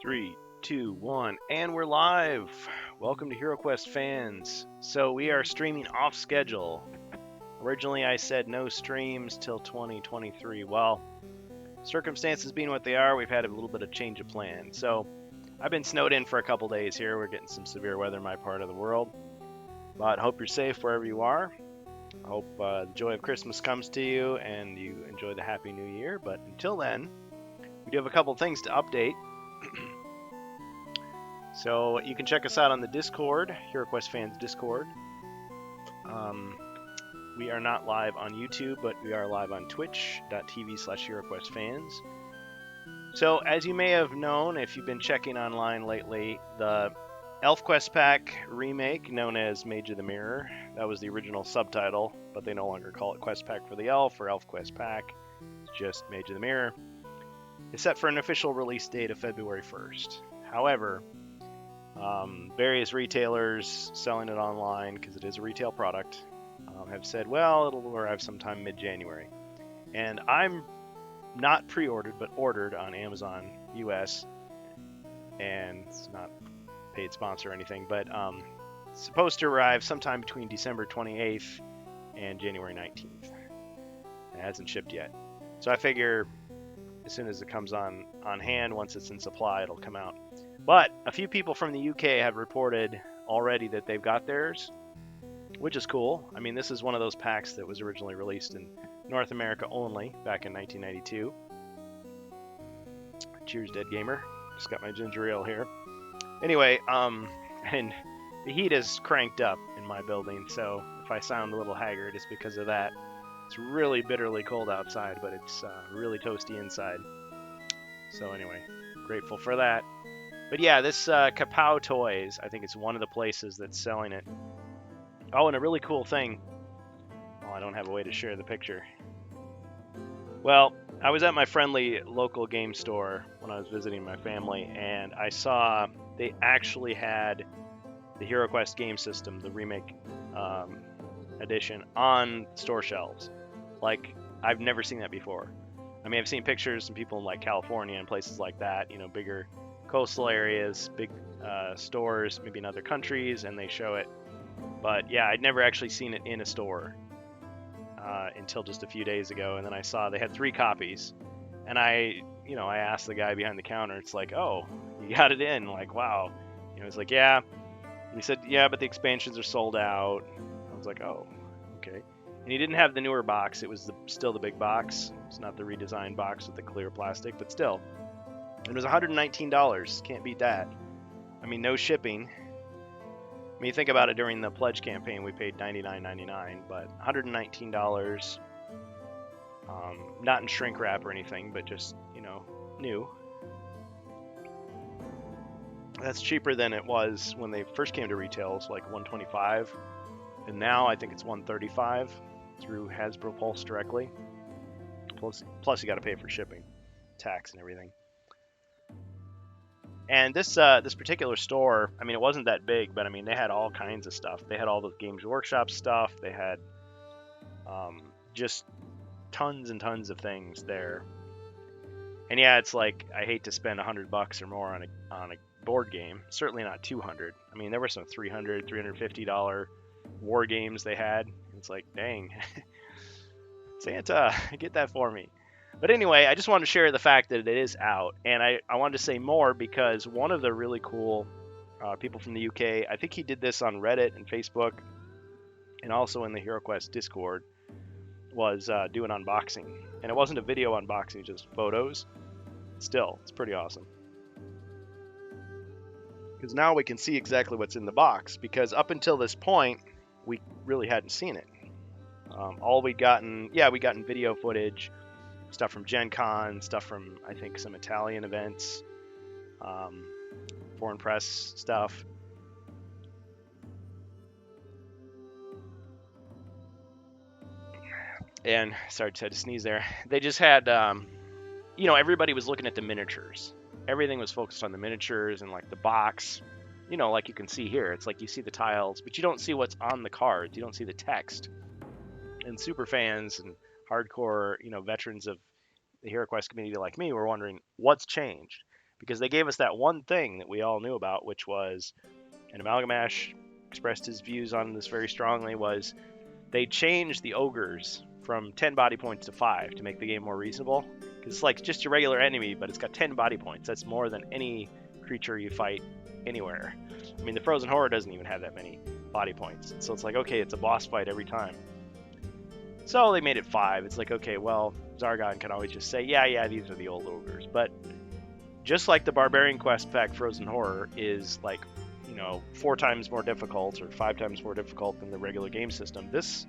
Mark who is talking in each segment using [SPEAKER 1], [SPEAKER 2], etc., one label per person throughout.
[SPEAKER 1] Three, two, one, and we're live. Welcome to HeroQuest fans. So we are streaming off schedule. Originally, I said no streams till 2023. Well, circumstances being what they are, we've had a little bit of change of plan. So I've been snowed in for a couple days here. We're getting some severe weather in my part of the world. But hope you're safe wherever you are. Hope the joy of Christmas comes to you and you enjoy the Happy New Year. But until then, we do have a couple things to update. So you can check us out on the Discord, HeroQuest Fans Discord. We are not live on YouTube, but we are live on twitch.tv/HeroQuestFans. So as you may have known, if you've been checking online lately, the ElfQuest Pack remake, known as Mage of the Mirror, that was the original subtitle, but they no longer call it Quest Pack for the Elf or ElfQuest Pack. It's just Mage of the Mirror. It's set for an official release date of February 1st. However, various retailers selling it online, because it is a retail product, have said, well, it'll arrive sometime mid-January. And I'm not pre-ordered, but ordered on Amazon US, and it's not a paid sponsor or anything, but it's supposed to arrive sometime between December 28th and January 19th. It hasn't shipped yet. So I figure as soon as it comes on hand, once it's in supply, it'll come out. But a few people from the UK have reported already that they've got theirs, which is cool. I mean, this is one of those packs that was originally released in North America only back in 1992. Cheers, Dead Gamer. Just got my ginger ale here. Anyway, and the heat is cranked up in my building, so if I sound a little haggard, it's because of that. It's really bitterly cold outside, but it's really toasty inside. So anyway, grateful for that. But yeah, this Kapow Toys, I think it's one of the places that's selling it. Oh, and a really cool thing. Oh, I don't have a way to share the picture. Well, I was at my friendly local game store when I was visiting my family, and I saw they actually had the HeroQuest game system, the remake edition, on store shelves. Like, I've never seen that before. I mean, I've seen pictures from people in like California and places like that, you know, bigger coastal areas, big stores, maybe in other countries, and they show it. But yeah, I'd never actually seen it in a store until just a few days ago, and then I saw they had 3 copies, and I asked the guy behind the counter. It's like, oh, you got it in? Like, wow. He's like, yeah. And he said, yeah, but the expansions are sold out. I was like, oh, okay. And he didn't have the newer box. It was still the big box. It's not the redesigned box with the clear plastic, but still. It was $119. Can't beat that. I mean, no shipping. I mean, think about it. During the pledge campaign, we paid $99.99, but $119. Not in shrink wrap or anything, but just, new. That's cheaper than it was when they first came to retail. It's like $125, and now I think it's $135 through Hasbro Pulse directly. Plus you got to pay for shipping, tax, and everything. And this particular store, I mean, it wasn't that big, but I mean, they had all kinds of stuff. They had all the Games Workshop stuff. They had just tons and tons of things there. And yeah, it's like, I hate to spend $100 or more on a board game. Certainly not $200. I mean, there were some $300, $350 war games they had. It's like, dang, Santa, get that for me. But anyway, I just wanted to share the fact that it is out, and I wanted to say more because one of the really cool people from the UK, I think he did this on Reddit and Facebook, and also in the HeroQuest Discord, was doing unboxing. And it wasn't a video unboxing, just photos. Still, it's pretty awesome. Because now we can see exactly what's in the box, because up until this point, we really hadn't seen it. All we'd gotten video footage, stuff from Gen Con, stuff from, I think, some Italian events, foreign press stuff. And, sorry, just had to sneeze there. They just had, everybody was looking at the miniatures. Everything was focused on the miniatures and, like, the box. Like you can see here. It's like you see the tiles, but you don't see what's on the cards. You don't see the text. And super fans and hardcore, veterans of the HeroQuest community like me were wondering what's changed, because they gave us that one thing that we all knew about, which was, and Amalgamash expressed his views on this very strongly, was they changed the ogres from 10 body points to 5 to make the game more reasonable. Because it's like just your regular enemy, but it's got 10 body points. That's more than any creature you fight anywhere. I mean, the Frozen Horror doesn't even have that many body points. So it's like, okay, it's a boss fight every time. So they made it 5. It's like, okay, well, Zargon can always just say, yeah, these are the old ogres. But just like the Barbarian Quest pack Frozen Horror is like, 4 times more difficult or 5 times more difficult than the regular game system, this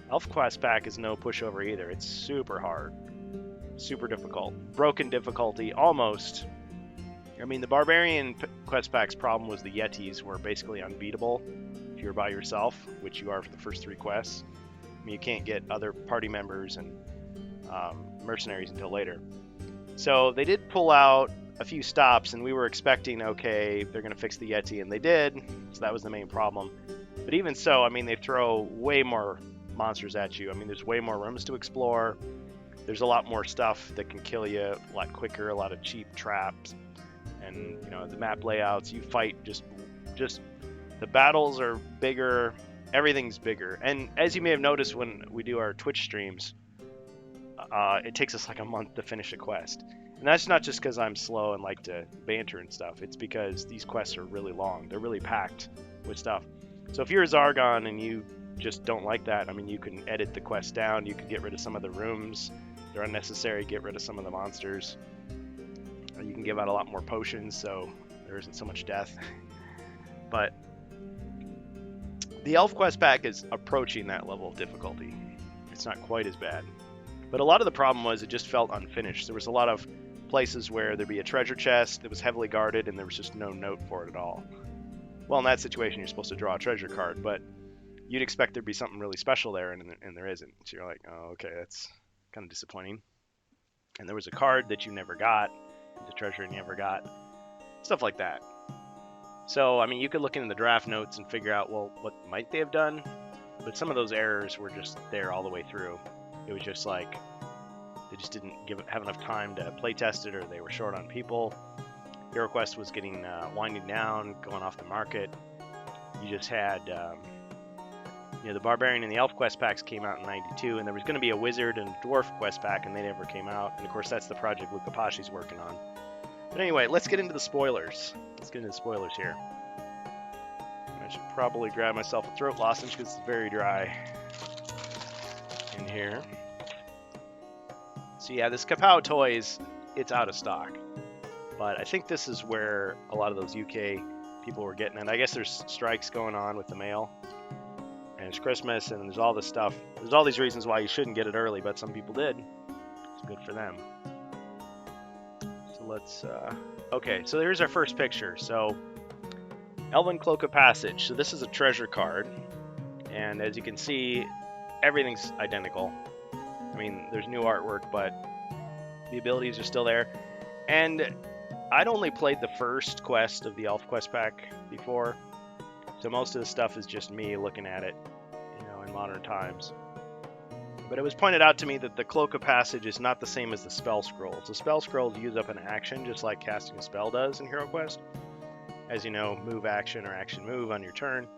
[SPEAKER 1] Elf Quest pack is no pushover either. It's super hard, super difficult, broken difficulty almost. I mean, the Barbarian Quest pack's problem was the Yetis were basically unbeatable if you're by yourself, which you are for the first 3 quests. I mean, you can't get other party members and mercenaries until later. So they did pull out a few stops, and we were expecting, okay, they're going to fix the Yeti, and they did, so that was the main problem. But even so, I mean, they throw way more monsters at you. I mean, there's way more rooms to explore. There's a lot more stuff that can kill you a lot quicker, a lot of cheap traps, and, the map layouts. You fight just the battles are bigger, everything's bigger. And as you may have noticed when we do our Twitch streams, it takes us like a month to finish a quest. And that's not just because I'm slow and like to banter and stuff. It's because these quests are really long. They're really packed with stuff. So if you're a Zargon and you just don't like that, I mean, you can edit the quest down. You can get rid of some of the rooms. They're unnecessary. Get rid of some of the monsters. You can give out a lot more potions, so there isn't so much death. But the Elf Quest pack is approaching that level of difficulty. It's not quite as bad. But a lot of the problem was it just felt unfinished. There was a lot of places where there'd be a treasure chest that was heavily guarded and there was just no note for it at all. Well, in that situation, you're supposed to draw a treasure card, but you'd expect there'd be something really special there, and there isn't. So you're like, oh, okay, that's kind of disappointing. And there was a card that you never got, the treasure you never got, stuff like that. So, I mean, you could look into the draft notes and figure out, well, what might they have done? But some of those errors were just there all the way through. It was just like they just didn't have enough time to play test it, or they were short on people. HeroQuest was getting winding down, going off the market. You just had the Barbarian and the Elf Quest packs came out in '92, and there was going to be a Wizard and Dwarf Quest pack, and they never came out. And of course, that's the project Luca Pasci's working on. But anyway, let's get into the spoilers. Here. I should probably grab myself a throat lozenge because it's very dry in here. So yeah, this Kapow toys, it's out of stock. But I think this is where a lot of those UK people were getting it. I guess there's strikes going on with the mail. And it's Christmas, and there's all this stuff. There's all these reasons why you shouldn't get it early, but some people did. It's good for them. So let's... Okay, so here's our first picture. So, Elven Cloak of Passage. So this is a treasure card. And as you can see, everything's identical. I mean, there's new artwork, but the abilities are still there. And I'd only played the first quest of the Elf Quest pack before. So most of the stuff is just me looking at it, in modern times. But it was pointed out to me that the Cloak of Passage is not the same as the Spell Scrolls. The Spell Scrolls use up an action just like casting a spell does in HeroQuest. As you know, move action or action move on your turn.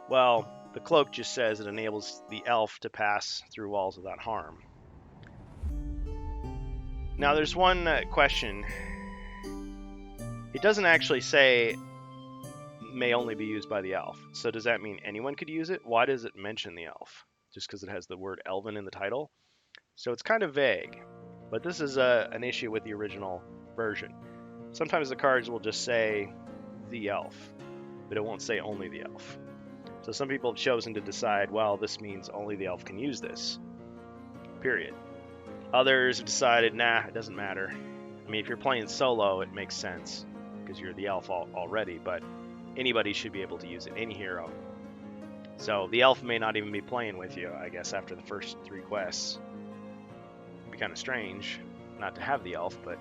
[SPEAKER 1] Well, the Cloak just says it enables the elf to pass through walls without harm. Now there's one question. It doesn't actually say may only be used by the elf. So does that mean anyone could use it? Why does it mention the elf? Just because it has the word elven in the title? So it's kind of vague. But this is an issue with the original version. Sometimes the cards will just say the elf, but it won't say only the elf. So some people have chosen to decide, well, this means only the elf can use this. Period. Others have decided, nah, it doesn't matter. I mean, if you're playing solo, it makes sense because you're the elf already, but anybody should be able to use it, any hero. So the elf may not even be playing with you, I guess, after the first 3 quests. It'd be kind of strange not to have the elf, but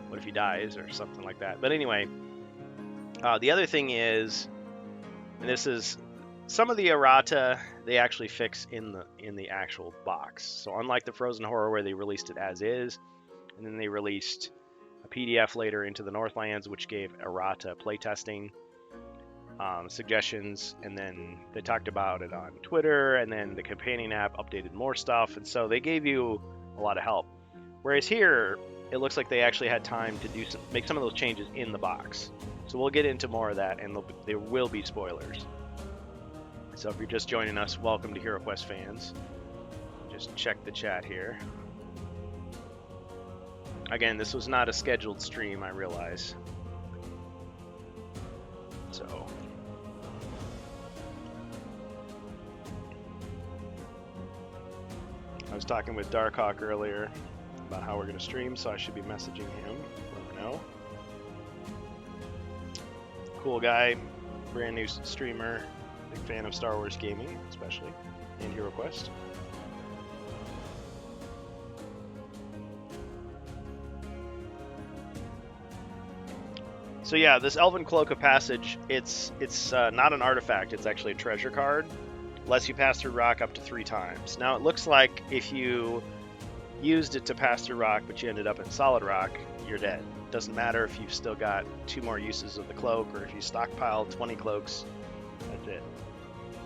[SPEAKER 1] what if he dies or something like that? But anyway, the other thing is, and this is, some of the errata they actually fix in the actual box. So unlike the Frozen Horror where they released it as is, and then they released a PDF later into the Northlands, which gave errata playtesting suggestions, and then they talked about it on Twitter, and then the companion app updated more stuff, and so they gave you a lot of help. Whereas here, it looks like they actually had time to make some of those changes in the box. So we'll get into more of that, and there will be spoilers. So if you're just joining us, welcome to HeroQuest fans. Just check the chat here. Again, this was not a scheduled stream, I realize. So I was talking with Darkhawk earlier about how we're going to stream, so I should be messaging him. Let me know. Cool guy, brand new streamer, big fan of Star Wars gaming, especially, and HeroQuest. So yeah, this Elven Cloak of Passage, it's not an artifact, it's actually a treasure card. Lets you pass through rock up to 3 times. Now it looks like if you used it to pass through rock, but you ended up in solid rock, you're dead. Doesn't matter if you've still got 2 more uses of the cloak, or if you stockpiled 20 cloaks, that's it.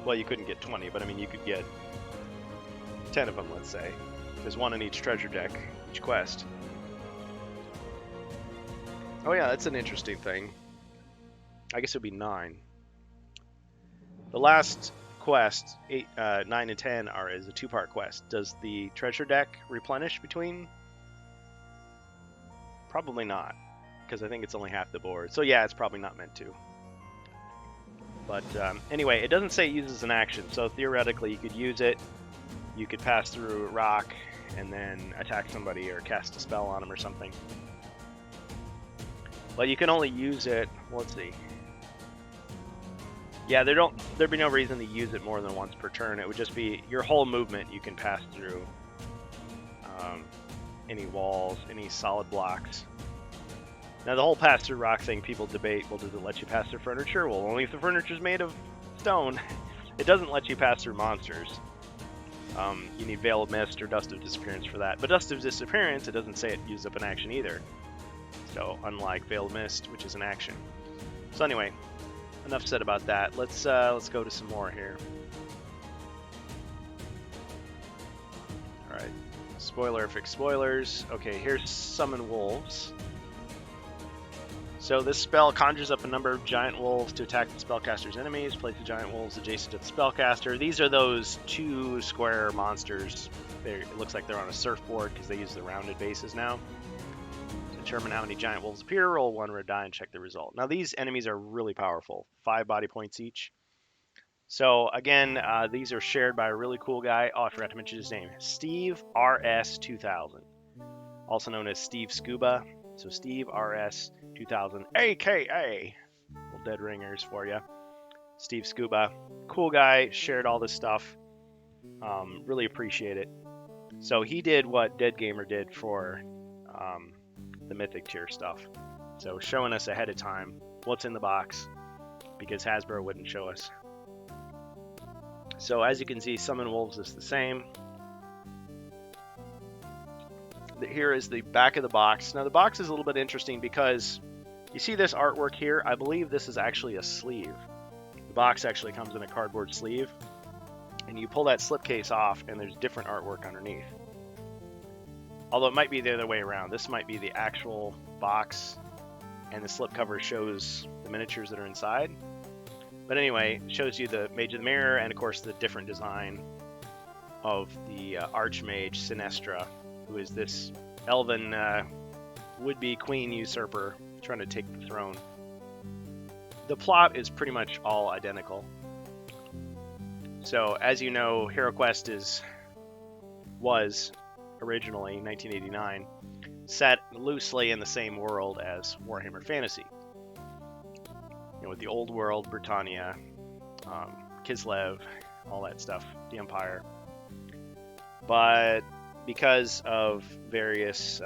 [SPEAKER 1] Well, you couldn't get 20, but I mean, you could get 10 of them, let's say. There's 1 in each treasure deck, each quest. Oh yeah, that's an interesting thing. I guess it would be 9. The last quest, 9 and 10, is a 2-part quest. Does the treasure deck replenish between? Probably not, because I think it's only half the board. So yeah, it's probably not meant to. But anyway, it doesn't say it uses an action, so theoretically you could use it. You could pass through rock and then attack somebody or cast a spell on them or something. But you can only use it, let's see. Yeah, there'd be no reason to use it more than once per turn. It would just be your whole movement you can pass through any walls, any solid blocks. Now the whole pass through rock thing, people debate, well, does it let you pass through furniture? Well, only if the furniture's made of stone. It doesn't let you pass through monsters. You need Veil of Mist or Dust of Disappearance for that. But Dust of Disappearance, it doesn't say it uses up an action either. So, unlike Veil of Mist, which is an action. So anyway, enough said about that. Let's go to some more here. Alright. Spoilerific spoilers. Okay, here's Summon Wolves. So this spell conjures up a number of giant wolves to attack the spellcaster's enemies. Place the giant wolves adjacent to the spellcaster. These are those 2 square monsters. It looks like they're on a surfboard because they use the rounded bases now. Determine how many giant wolves appear, roll 1 red die, and check the result. Now these enemies are really powerful, 5 body points each. So again, these are shared by a really cool guy. Oh, I forgot to mention his name. Steve RS2000, also known as Steve Scuba. So Steve RS2000, aka little dead ringers for you. Steve Scuba, cool guy, shared all this stuff. Really appreciate it. So he did what Dead Gamer did for the Mythic tier stuff. So showing us ahead of time what's in the box, because Hasbro wouldn't show us. So as you can see, Summon Wolves is the same. Here is the back of the box. Now the box is a little bit interesting because you see this artwork here. I believe this is actually a sleeve. The box actually comes in a cardboard sleeve, and you pull that slipcase off and there's different artwork underneath. Although it might be the other way around. This might be the actual box and the slipcover shows the miniatures that are inside. But anyway, it shows you the Mage of the Mirror and of course the different design of the Archmage Sinestra, who is this elven would-be queen usurper trying to take the throne. The plot is pretty much all identical. So as you know, HeroQuest was originally 1989 set loosely in the same world as Warhammer Fantasy. You know, with the old world, Britannia, Kislev, all that stuff, the Empire. But because of various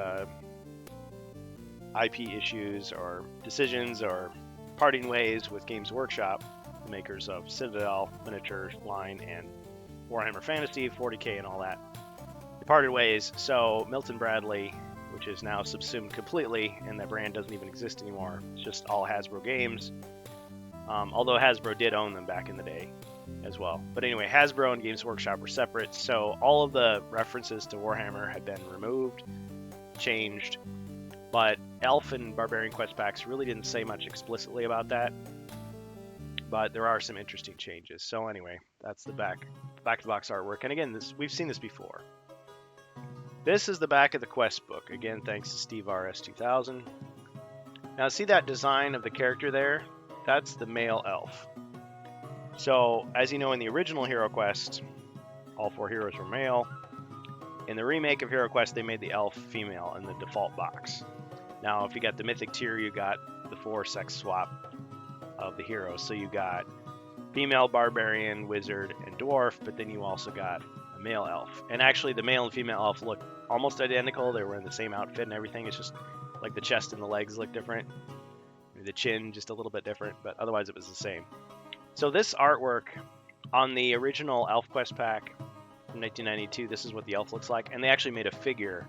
[SPEAKER 1] IP issues or decisions or parting ways with Games Workshop, the makers of Citadel, Miniature line, and Warhammer Fantasy, 40K, and all that, they parted ways. So Milton Bradley which is now subsumed completely, and that brand doesn't even exist anymore. It's just all Hasbro games, although Hasbro did own them back in the day as well. But anyway, Hasbro and Games Workshop were separate, so all of the references to Warhammer had been removed, changed, but Elf and Barbarian Quest packs really didn't say much explicitly about that, but there are some interesting changes. So anyway, that's the back-to-box artwork, and again, we've seen this before. This is the back of the quest book, again thanks to Steve RS2000. Now see that design of the character there? That's the male elf. So as you know, in the original Hero Quest, all 4 heroes were male. In the remake of Hero Quest, they made the elf female in the default box. Now if you got the mythic tier, you got the 4 sex swap of the heroes. So you got female barbarian, wizard, and dwarf, but then you also got a male elf. And actually the male and female elf look almost identical. They were in the same outfit and everything. It's just like the chest and the legs look different. The chin just a little bit different, but otherwise it was the same. So this artwork on the original ElfQuest pack from 1992, this is what the elf looks like. And they actually made a figure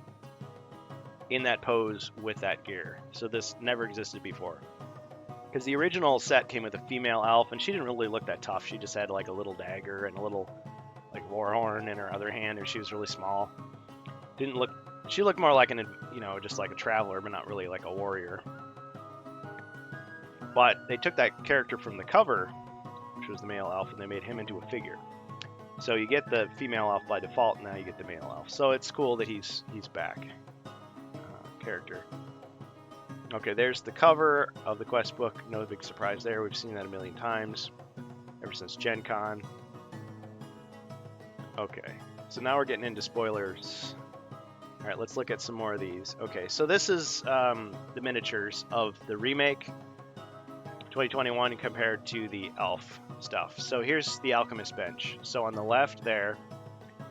[SPEAKER 1] in that pose with that gear. So this never existed before. Because the original set came with a female elf, and she didn't really look that tough. She just had like a little dagger and a little like war horn in her other hand, and she was really small. She looked more like just like a traveler, but not really like a warrior. But they took that character from the cover, which was the male elf, and they made him into a figure. So you get the female elf by default, and now you get the male elf. So it's cool that he's back. Character. Okay, there's the cover of the quest book. No big surprise there. We've seen that a million times ever since Gen Con. Okay, so now we're getting into spoilers. All right, let's look at some more of these. Okay, so this is the miniatures of the remake 2021 compared to the elf stuff. So here's the Alchemist bench. So on the left there,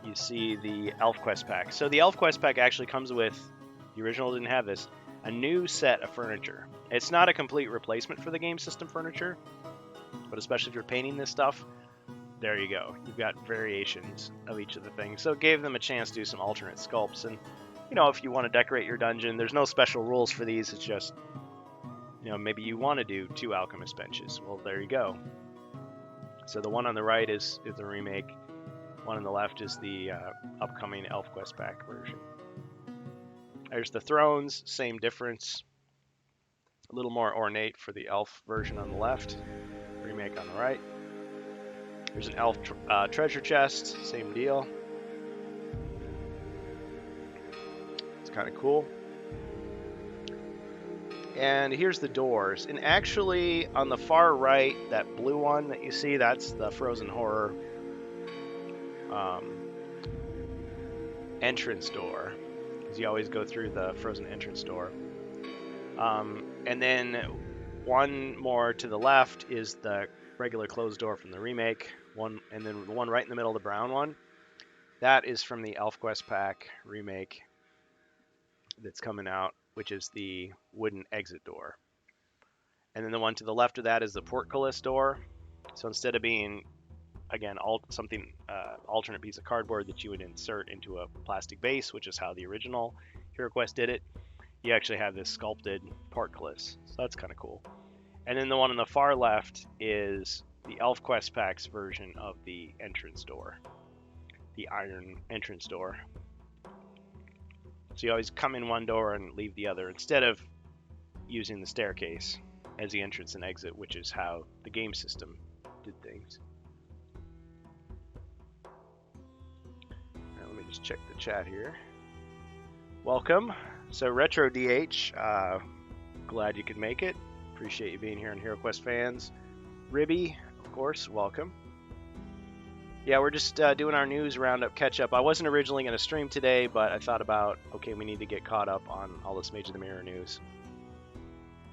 [SPEAKER 1] you see the ElfQuest pack. So the ElfQuest pack actually comes with, the original didn't have this, a new set of furniture. It's not a complete replacement for the game system furniture, but especially if you're painting this stuff, there you go. You've got variations of each of the things. So it gave them a chance to do some alternate sculpts. And, if you want to decorate your dungeon, there's no special rules for these. It's just, maybe you want to do 2 Alchemist benches. Well, there you go. So the one on the right is the remake. One on the left is the upcoming ElfQuest pack version. There's the thrones, same difference. A little more ornate for the elf version on the left. Remake on the right. There's an elf treasure chest, same deal. It's kind of cool. And here's the doors. And actually, on the far right, that blue one that you see, that's the Frozen Horror entrance door. Because you always go through the Frozen entrance door. And then one more to the left is the regular closed door from the remake. And then the one right in the middle, the brown one, that is from the ElfQuest pack remake that's coming out, which is the wooden exit door. And then the one to the left of that is the portcullis door. So instead of being, again, alternate piece of cardboard that you would insert into a plastic base, which is how the original Hero Quest did it, you actually have this sculpted portcullis. So that's kind of cool. And then the one on the far left is the ElfQuest pack's version of the entrance door, the iron entrance door. So you always come in one door and leave the other, instead of using the staircase as the entrance and exit, which is how the game system did things. Now, let me just check the chat here. Welcome. So Retro DH, glad you could make it. Appreciate you being here on HeroQuest fans. Ribby, of course, welcome. Yeah, we're just doing our news roundup catch-up. I wasn't originally going to stream today, but I thought about, okay, we need to get caught up on all this Mage of the Mirror news.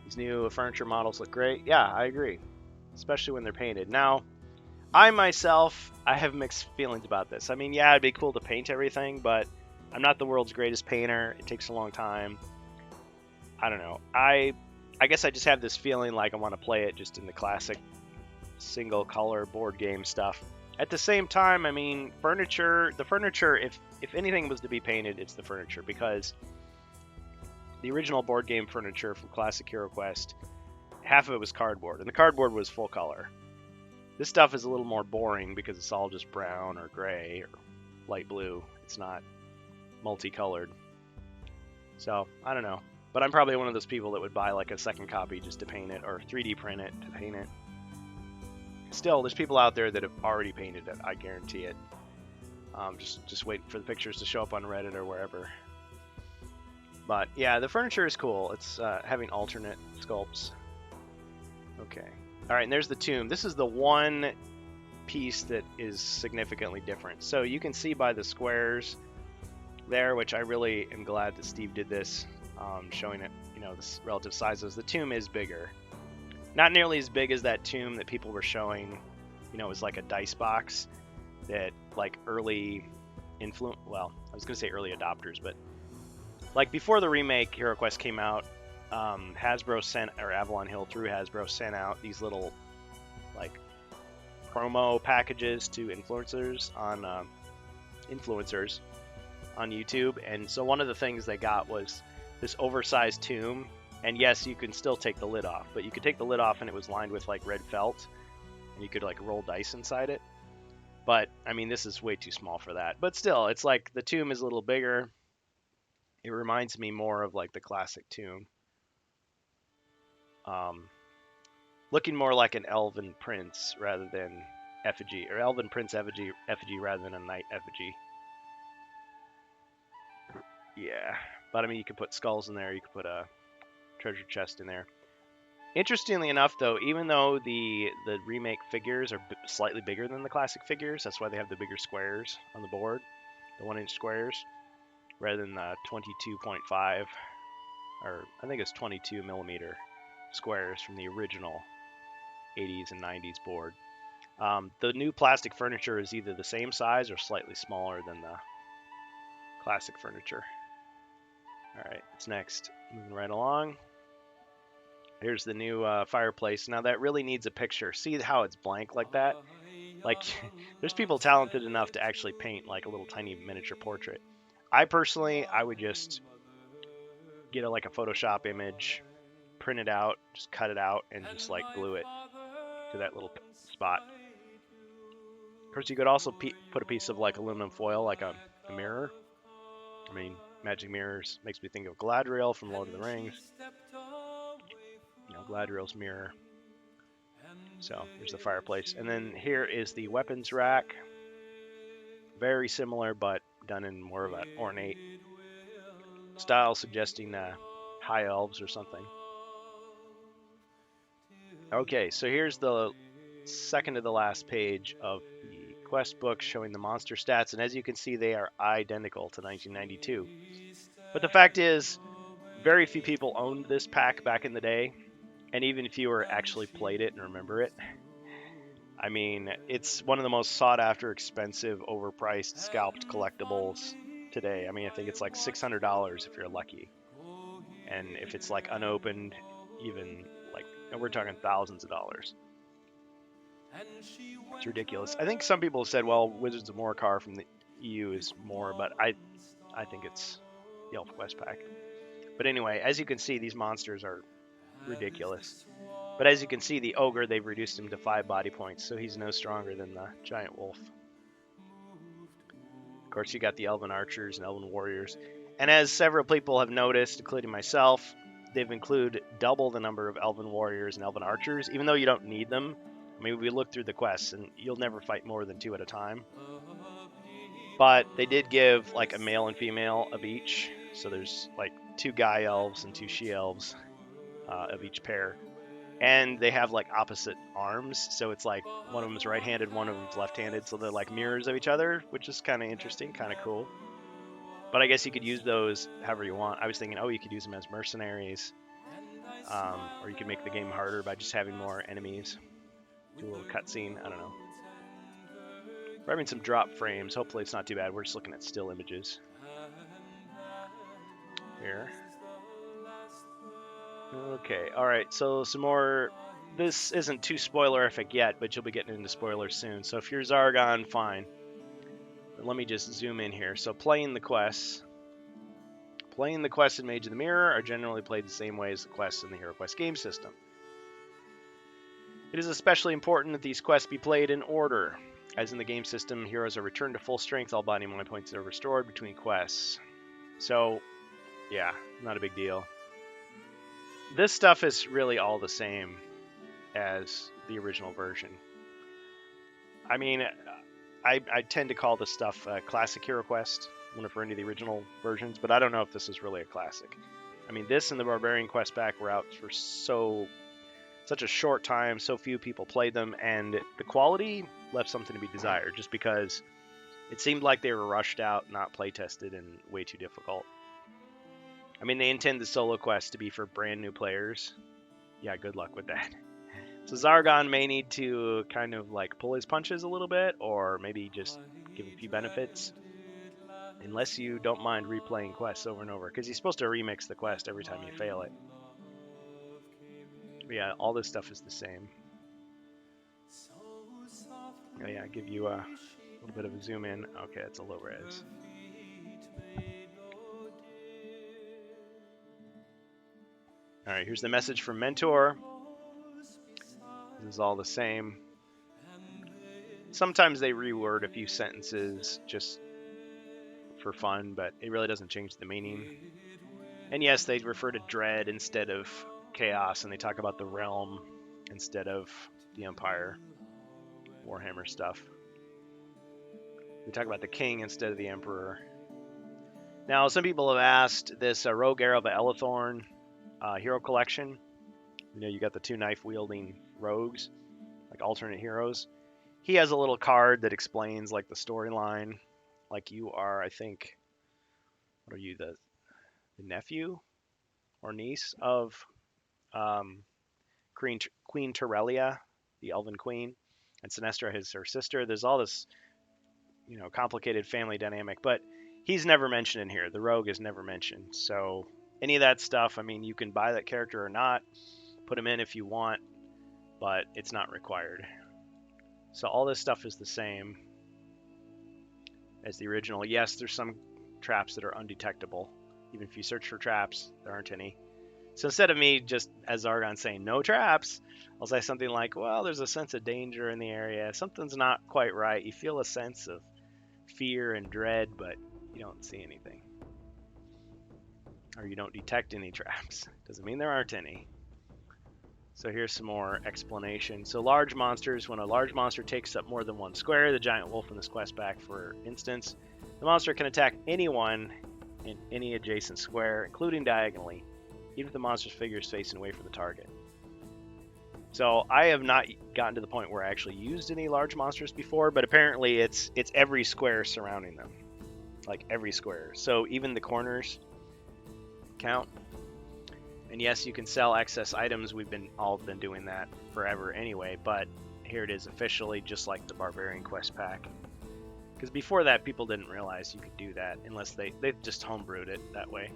[SPEAKER 1] These new furniture models look great. Yeah, I agree, especially when they're painted. Now, I myself, I have mixed feelings about this. I mean, yeah, it'd be cool to paint everything, but I'm not the world's greatest painter. It takes a long time. I don't know. I guess I just have this feeling like I want to play it just in the classic single color board game stuff. At the same time, I mean, the furniture, if anything was to be painted, it's the furniture, because the original board game furniture from Classic Hero Quest, half of it was cardboard, and the cardboard was full color. This stuff is a little more boring because it's all just brown or gray or light blue. It's not multicolored. So, I don't know. But I'm probably one of those people that would buy like a second copy just to paint it, or 3D print it to paint it. Still, there's people out there that have already painted it, I guarantee it. Just waiting for the pictures to show up on Reddit or wherever. But yeah, the furniture is cool. It's having alternate sculpts. Okay. All right, and there's the tomb. This is the one piece that is significantly different. So you can see by the squares there, which I really am glad that Steve did this, showing it, you know, the relative sizes. The tomb is bigger. Not nearly as big as that tomb that people were showing, you know, it was like a dice box that like early well, I was going to say early adopters, but like before the remake Hero Quest came out, Hasbro sent, or Avalon Hill through Hasbro sent out these little like promo packages to influencers on YouTube, and so one of the things they got was this oversized tomb, and yes, you can still take the lid off, but you could take the lid off and it was lined with like red felt, and you could like roll dice inside it. But I mean, this is way too small for that, but still, it's like the tomb is a little bigger. It reminds me more of like the classic tomb. Looking more like an elven prince rather than effigy, or elven prince effigy rather than a knight effigy. Yeah, but I mean, you could put skulls in there, you could put a treasure chest in there. Interestingly enough, though, even though the remake figures are slightly bigger than the classic figures, that's why they have the bigger squares on the board, the 1-inch squares, rather than the 22.5, or I think it's 22 millimeter squares from the original 80s and 90s board. The new plastic furniture is either the same size or slightly smaller than the classic furniture. All right, what's next? Moving right along. Here's the new fireplace. Now that really needs a picture. See how it's blank like that? Like, there's people talented enough to actually paint like a little tiny miniature portrait. I personally, I would just get like a Photoshop image, print it out, just cut it out, and just like glue it to that little spot. Of course, you could also put a piece of like aluminum foil, like a mirror. I mean, magic mirrors makes me think of Galadriel from Lord of the Rings. You know, Galadriel's mirror. So there's the fireplace, and then here is the weapons rack. Very similar, but done in more of an ornate style, suggesting high elves or something. Okay, so here's the second to the last page of the quest book showing the monster stats, and as you can see, they are identical to 1992. But the fact is, very few people owned this pack back in the day, and even fewer actually played it and remember it. I mean, it's one of the most sought after, expensive, overpriced, scalped collectibles today. I mean, I think it's like $600 if you're lucky. And if it's like unopened, even like, we're talking thousands of dollars. It's ridiculous. I think some people have said, well, Wizards of Morcar from the EU is more, but I think it's the ElfQuest pack. But anyway, as you can see, these monsters are ridiculous. But as you can see, the ogre, they've reduced him to 5 body points, so he's no stronger than the giant wolf. Of course, you got the elven archers and elven warriors. And as several people have noticed, including myself, they've included double the number of elven warriors and elven archers, even though you don't need them. I mean, we look through the quests, and you'll never fight more than 2 at a time. But they did give like a male and female of each, so there's like 2 guy elves and 2 she elves of each pair. And they have like opposite arms, so it's like one of them's right-handed, one of them's left-handed, so they're like mirrors of each other, which is kind of interesting, kind of cool. But I guess you could use those however you want. I was thinking, oh, you could use them as mercenaries, or you could make the game harder by just having more enemies. Do a little cutscene, I don't know. We're having some drop frames. Hopefully it's not too bad. We're just looking at still images here. Okay, alright, so some more. This isn't too spoilerific yet, but you'll be getting into spoilers soon. So if you're Zargon, fine. But let me just zoom in here. So playing the quests. Playing the quests in Mage of the Mirror are generally played the same way as the quests in the HeroQuest game system. It is especially important that these quests be played in order. As in the game system, heroes are returned to full strength, all body and mind points are restored between quests. So, yeah, not a big deal. This stuff is really all the same as the original version. I mean, I tend to call this stuff classic HeroQuest when referring to the original versions, but I don't know if this is really a classic. I mean, this and the Barbarian Quest pack were out for such a short time, so few people played them, and the quality left something to be desired, just because it seemed like they were rushed out, not play tested, and way too difficult. I mean, they intend the solo quest to be for brand new players. Yeah, good luck with that. So Zargon may need to kind of like pull his punches a little bit, or maybe just give a few benefits. Unless you don't mind replaying quests over and over, because he's supposed to remix the quest every time you fail it. But yeah, all this stuff is the same. Oh yeah, give you a little bit of a zoom in. Okay, it's a low res. Alright, here's the message from Mentor. This is all the same. Sometimes they reword a few sentences just for fun, but it really doesn't change the meaning. And yes, they refer to Dread instead of Chaos, and they talk about the Realm instead of the Empire, Warhammer stuff. We talk about the King instead of the Emperor. Now, some people have asked this Rogue Arrow of Elethorn hero collection. You know, you got the two knife-wielding rogues, like alternate heroes. He has a little card that explains like the storyline. Like you are, I think, what are you, the nephew or niece of Queen Terelia, the Elven Queen, and Sinestra is her sister. There's all this, you know, complicated family dynamic, but he's never mentioned in here. The rogue is never mentioned. So any of that stuff, I mean, you can buy that character or not, put him in if you want, but it's not required. So all this stuff is the same as the original. Yes, there's some traps that are undetectable. Even if you search for traps, there aren't any. So instead of me just, as Zargon, saying no traps, I'll say something like, well, there's a sense of danger in the area. Something's not quite right. You feel a sense of fear and dread, but you don't see anything. Or you don't detect any traps. Doesn't mean there aren't any. So here's some more explanation. So large monsters, when a large monster takes up more than one square, the giant wolf in this quest pack, for instance, the monster can attack anyone in any adjacent square, including diagonally, even if the monster's figure is facing away from the target. So I have not gotten to the point where I actually used any large monsters before, but apparently it's every square surrounding them. Like every square. So even the corners count. And yes, you can sell excess items. We've all been doing that forever anyway, but here it is officially, just like the Barbarian Quest pack. Because before that, people didn't realize you could do that unless they just homebrewed it that way.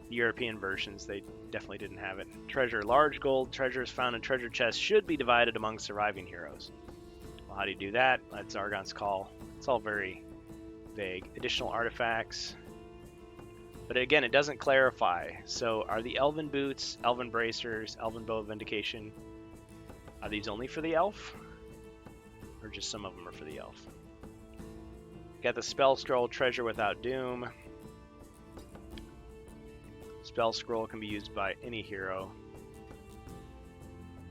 [SPEAKER 1] The European versions, they definitely didn't have it. Treasure. Large gold treasures found in treasure chests should be divided among surviving heroes. Well, how do you do that? That's Zargon's call. It's all very vague. Additional artifacts. But again, it doesn't clarify. So are the Elven Boots, Elven Bracers, Elven Bow of Vindication, are these only for the elf? Or just some of them are for the elf? Got the Spell Scroll, Treasure Without Doom. Spell Scroll can be used by any hero.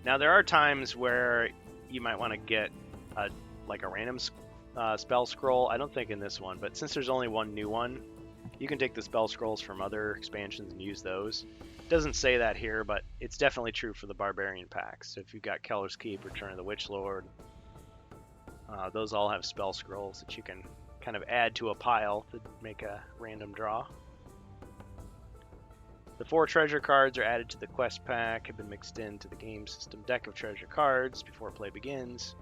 [SPEAKER 1] Now there are times where you might want to get a random Spell Scroll. I don't think in this one, but since there's only one new one, you can take the spell scrolls from other expansions and use those. It doesn't say that here, but it's definitely true for the Barbarian packs. So if you've got Keller's Keep, Return of the Witch Lord, those all have spell scrolls that you can kind of add to a pile to make a random draw. The 4 treasure cards are added to the quest pack, have been mixed into the game system deck of treasure cards before play begins.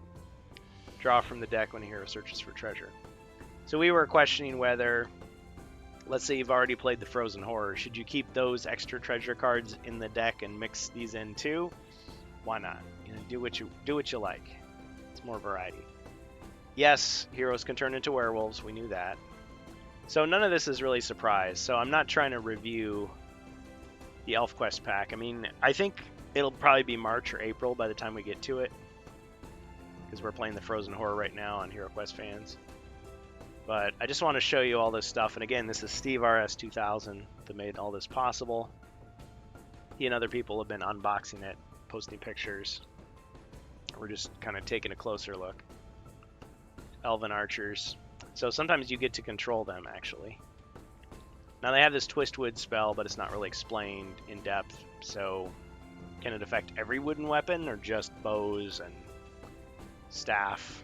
[SPEAKER 1] Draw from the deck when a hero searches for treasure. So we were questioning whether, let's say you've already played the Frozen Horror, should you keep those extra treasure cards in the deck and mix these in too? Why not? You know, do what you like. It's more variety. Yes, heroes can turn into werewolves. We knew that. So none of this is really a surprise. So I'm not trying to review the ElfQuest pack. I mean, I think it'll probably be March or April by the time we get to it, because we're playing the Frozen Horror right now on HeroQuest Fans. But I just want to show you all this stuff. And again, this is Steve RS2000 that made all this possible. He and other people have been unboxing it, posting pictures. We're just kind of taking a closer look. Elven archers. So sometimes you get to control them, actually. Now they have this Twistwood spell, but it's not really explained in depth. So can it affect every wooden weapon, or just bows and staff,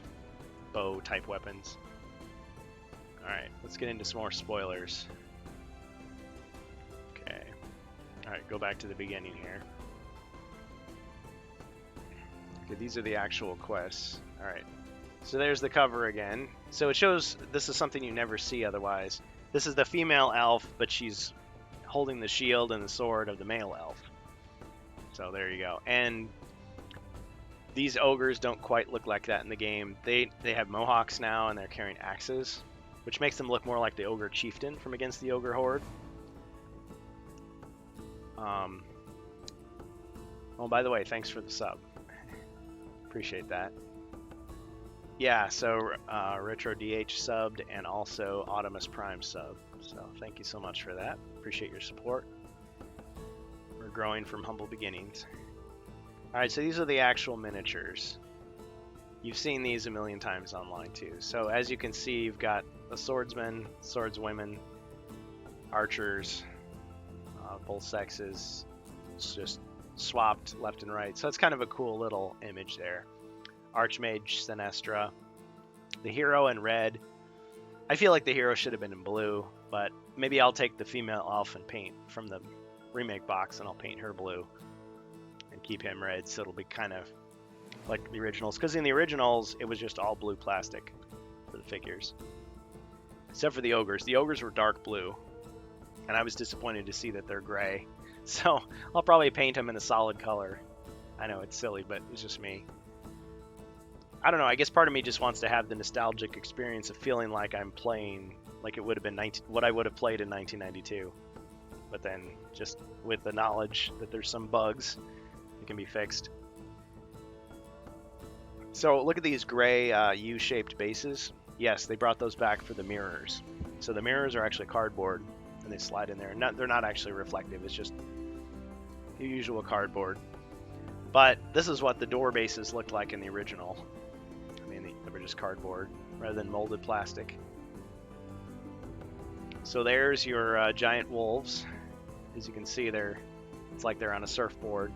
[SPEAKER 1] bow type weapons? Alright, let's get into some more spoilers. Okay. Alright, go back to the beginning here. Okay, these are the actual quests. Alright. So there's the cover again. So it shows this is something you never see otherwise. This is the female elf, but she's holding the shield and the sword of the male elf. So there you go. And these ogres don't quite look like that in the game. They have mohawks now, and they're carrying axes, which makes them look more like the ogre chieftain from Against the Ogre Horde. Oh, by the way, thanks for the sub. Appreciate that. Yeah, so Retro DH subbed, and also Audimus Prime sub. So thank you so much for that. Appreciate your support. We're growing from humble beginnings. Alright, so these are the actual miniatures. You've seen these a million times online too. So as you can see, you've got the swordsmen, swordswomen, archers, both sexes. It's just swapped left and right. So it's kind of a cool little image there. Archmage Sinestra. The hero in red. I feel like the hero should have been in blue, but maybe I'll take the female elf and paint from the remake box, and I'll paint her blue and keep him red, so it'll be kind of like the originals. Because in the originals, it was just all blue plastic for the figures. Except for the ogres. The ogres were dark blue, and I was disappointed to see that they're gray. So I'll probably paint them in a solid color. I know it's silly, but it's just me. I don't know, I guess part of me just wants to have the nostalgic experience of feeling like I'm playing like it would have been what I would have played in 1992. But then just with the knowledge that there's some bugs that can be fixed. So look at these gray U-shaped bases. Yes, they brought those back for the mirrors. So the mirrors are actually cardboard, and they slide in there. They're not actually reflective, it's just the usual cardboard. But this is what the door bases looked like in the original. I mean, they were just cardboard rather than molded plastic. So there's your giant wolves. As you can see, it's like they're on a surfboard.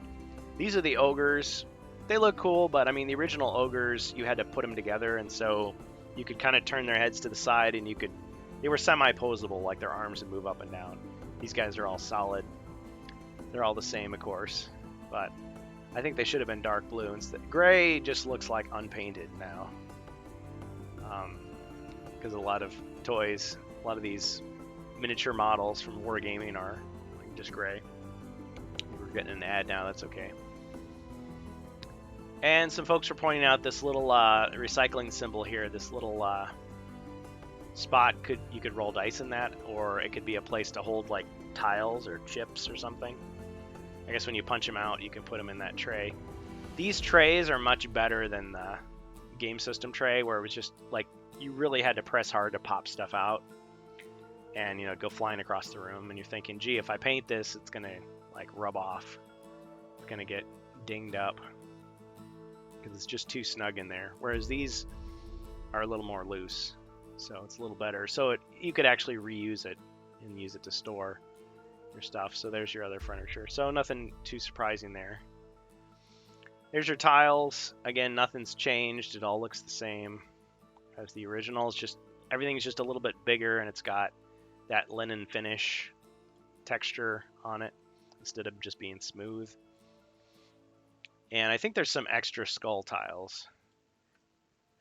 [SPEAKER 1] These are the ogres. They look cool, but I mean, the original ogres, you had to put them together, and so you could kind of turn their heads to the side, and they were semi-posable, like their arms would move up and down. These guys are all solid. They're all the same, of course, but I think they should have been dark blue instead. Gray just looks like unpainted now, because a lot of toys, a lot of these miniature models from Wargaming are like just gray. We're getting an ad now, that's okay. And some folks are pointing out this little recycling symbol here, this little spot. You could roll dice in that, or it could be a place to hold like tiles or chips or something. I guess when you punch them out, you can put them in that tray. These trays are much better than the game system tray, where it was just like you really had to press hard to pop stuff out and, you know, go flying across the room. And you're thinking, gee, if I paint this, it's gonna like rub off. It's gonna get dinged up because it's just too snug in there. Whereas these are a little more loose, so it's a little better. So you could actually reuse it and use it to store your stuff. So there's your other furniture. So nothing too surprising there. There's your tiles. Again, nothing's changed. It all looks the same as the original. It's just everything's just a little bit bigger, and it's got that linen finish texture on it instead of just being smooth. And I think there's some extra skull tiles.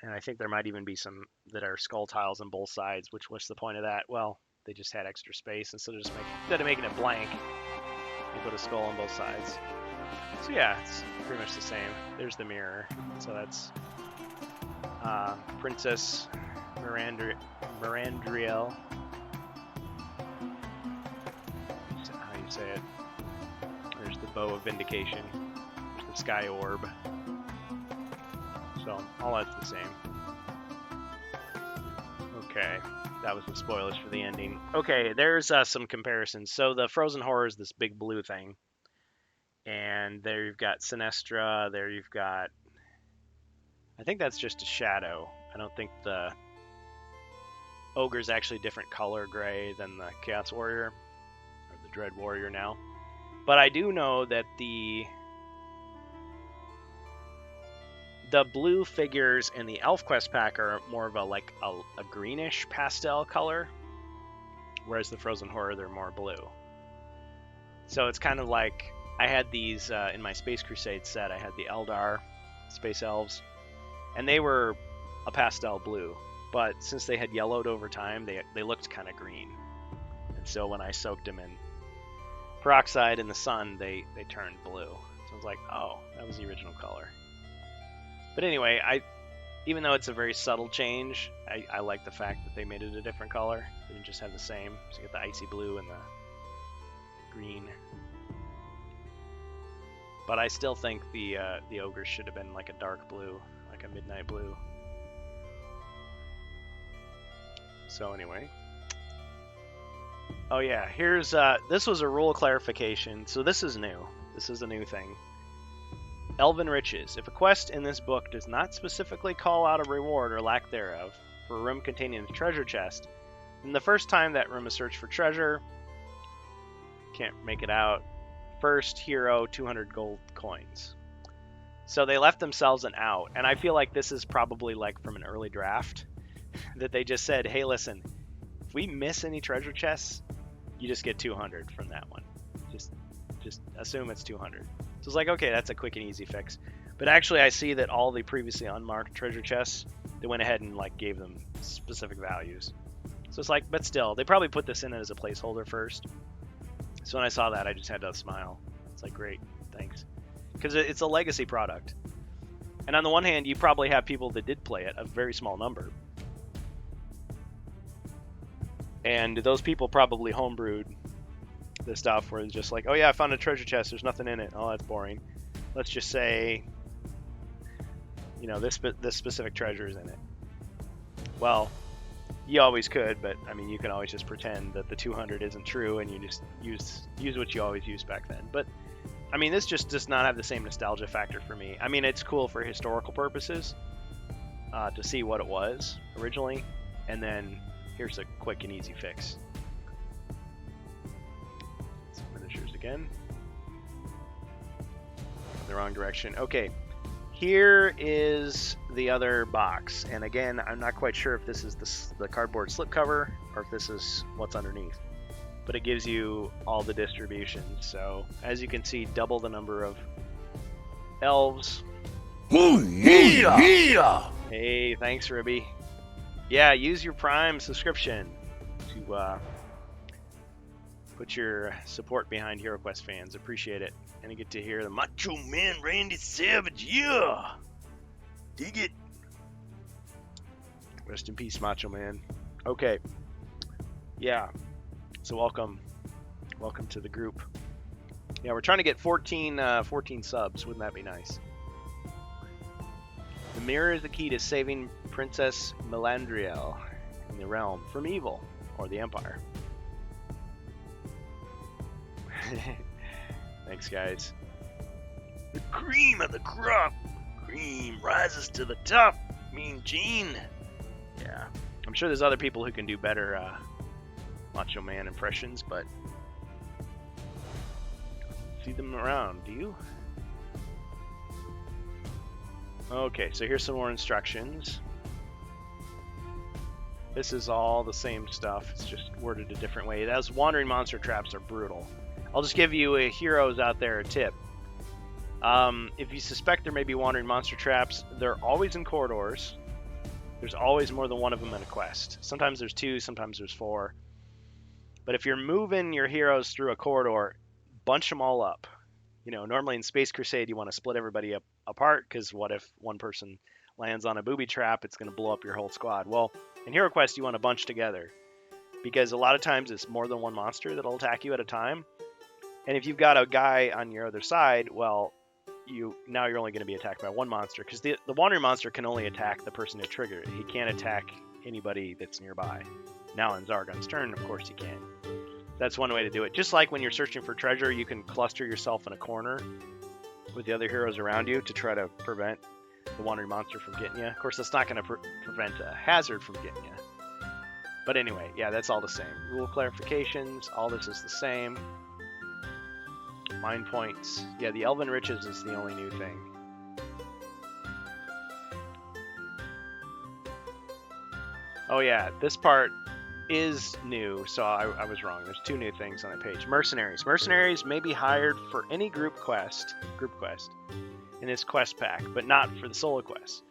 [SPEAKER 1] And I think there might even be some that are skull tiles on both sides, which what's the point of that? Well, they just had extra space instead of making it blank, you put a skull on both sides. So yeah, it's pretty much the same. There's the mirror. So that's Princess Mirandriel. say it. There's the Bow of Vindication. There's the Sky Orb. So, all that's the same. Okay, that was the spoilers for the ending. Okay, there's some comparisons. So the Frozen Horror is this big blue thing. And there you've got Sinestra. There you've got... I think that's just a shadow. I don't think the Ogre's actually a different color gray than the Chaos Warrior. Or the Dread Warrior now. But I do know that the blue figures in the ElfQuest pack are more of a greenish pastel color, whereas the Frozen Horror, they're more blue. So it's kind of like, I had these in my Space Crusade set. I had the Eldar Space Elves, and they were a pastel blue, but since they had yellowed over time, they looked kind of green. And so when I soaked them in peroxide in the sun, they turned blue. So I was like, oh, that was the original color. But anyway, even though it's a very subtle change, I like the fact that they made it a different color. They didn't just have the same. So you get the icy blue and the green. But I still think the ogre should have been like a dark blue, like a midnight blue. So anyway. Oh yeah, here's this was a rule clarification. So this is new. This is a new thing. Elven Riches. If a quest in this book does not specifically call out a reward or lack thereof for a room containing a treasure chest, then the first time that room is searched for treasure, can't make it out, first hero 200 gold coins. So they left themselves an out, and I feel like this is probably like from an early draft that they just said, hey, listen, if we miss any treasure chests, you just get 200 from that one. Just assume it's 200. So it's like, okay, that's a quick and easy fix. But actually, I see that all the previously unmarked treasure chests, they went ahead and like gave them specific values. So it's like, but still, they probably put this in as a placeholder first. So when I saw that, I just had to smile. It's like, great, thanks. Because it's a legacy product. And on the one hand, you probably have people that did play it, a very small number. And those people probably homebrewed the stuff where it's just like, oh yeah, I found a treasure chest, there's nothing in it. Oh, that's boring. Let's just say, you know, this specific treasure is in it. Well, you always could, but I mean, you can always just pretend that the 200 isn't true and you just use what you always used back then. But I mean, this just does not have the same nostalgia factor for me. I mean, it's cool for historical purposes to see what it was originally, and then here's a quick and easy fix. Some miniatures again. The wrong direction. Okay, here is the other box, and again, I'm not quite sure if this is the cardboard slipcover or if this is what's underneath, but it gives you all the distributions. So as you can see, double the number of elves.
[SPEAKER 2] Oh yeah!
[SPEAKER 1] Hey, thanks, Ribby. Yeah, use your Prime subscription to put your support behind HeroQuest fans. Appreciate it. And you get to hear the Macho Man Randy Savage. Yeah! Dig it. Rest in peace, Macho Man. Okay. Yeah. So welcome to the group. Yeah, we're trying to get 14 subs. Wouldn't that be nice? The mirror is the key to saving Princess Melandriel in the realm from evil, or the Empire. Thanks, guys. The cream of the crop. Cream rises to the top. Mean Gene. Yeah. I'm sure there's other people who can do better Macho Man impressions, but see them around, do you? Okay, so here's some more instructions. This is all the same stuff, it's just worded a different way. Those wandering monster traps are brutal. I'll just give you heroes out there a tip. If you suspect there may be wandering monster traps, they're always in corridors. There's always more than one of them in a quest. Sometimes there's 2, sometimes there's 4. But if you're moving your heroes through a corridor, bunch them all up. You know, normally in Space Crusade, you want to split everybody up apart, because what if one person lands on a booby trap, it's going to blow up your whole squad. Well, in HeroQuest, you want to bunch together, because a lot of times it's more than one monster that'll attack you at a time. And if you've got a guy on your other side, well, now you're only going to be attacked by one monster, because the wandering monster can only attack the person who triggered it. He can't attack anybody that's nearby. Now in Zargon's turn, of course he can. That's one way to do it. Just like when you're searching for treasure, you can cluster yourself in a corner with the other heroes around you to try to prevent the wandering monster from getting you. Of course, that's not going to prevent a hazard from getting you. But anyway, yeah, that's all the same. Rule clarifications, all this is the same. Mind points. Yeah, the Elven Riches is the only new thing. Oh yeah, this part is new, so I was wrong. There's two new things on that page. Mercenaries. Mercenaries may be hired for any group quest in this quest pack, but not for the solo quest,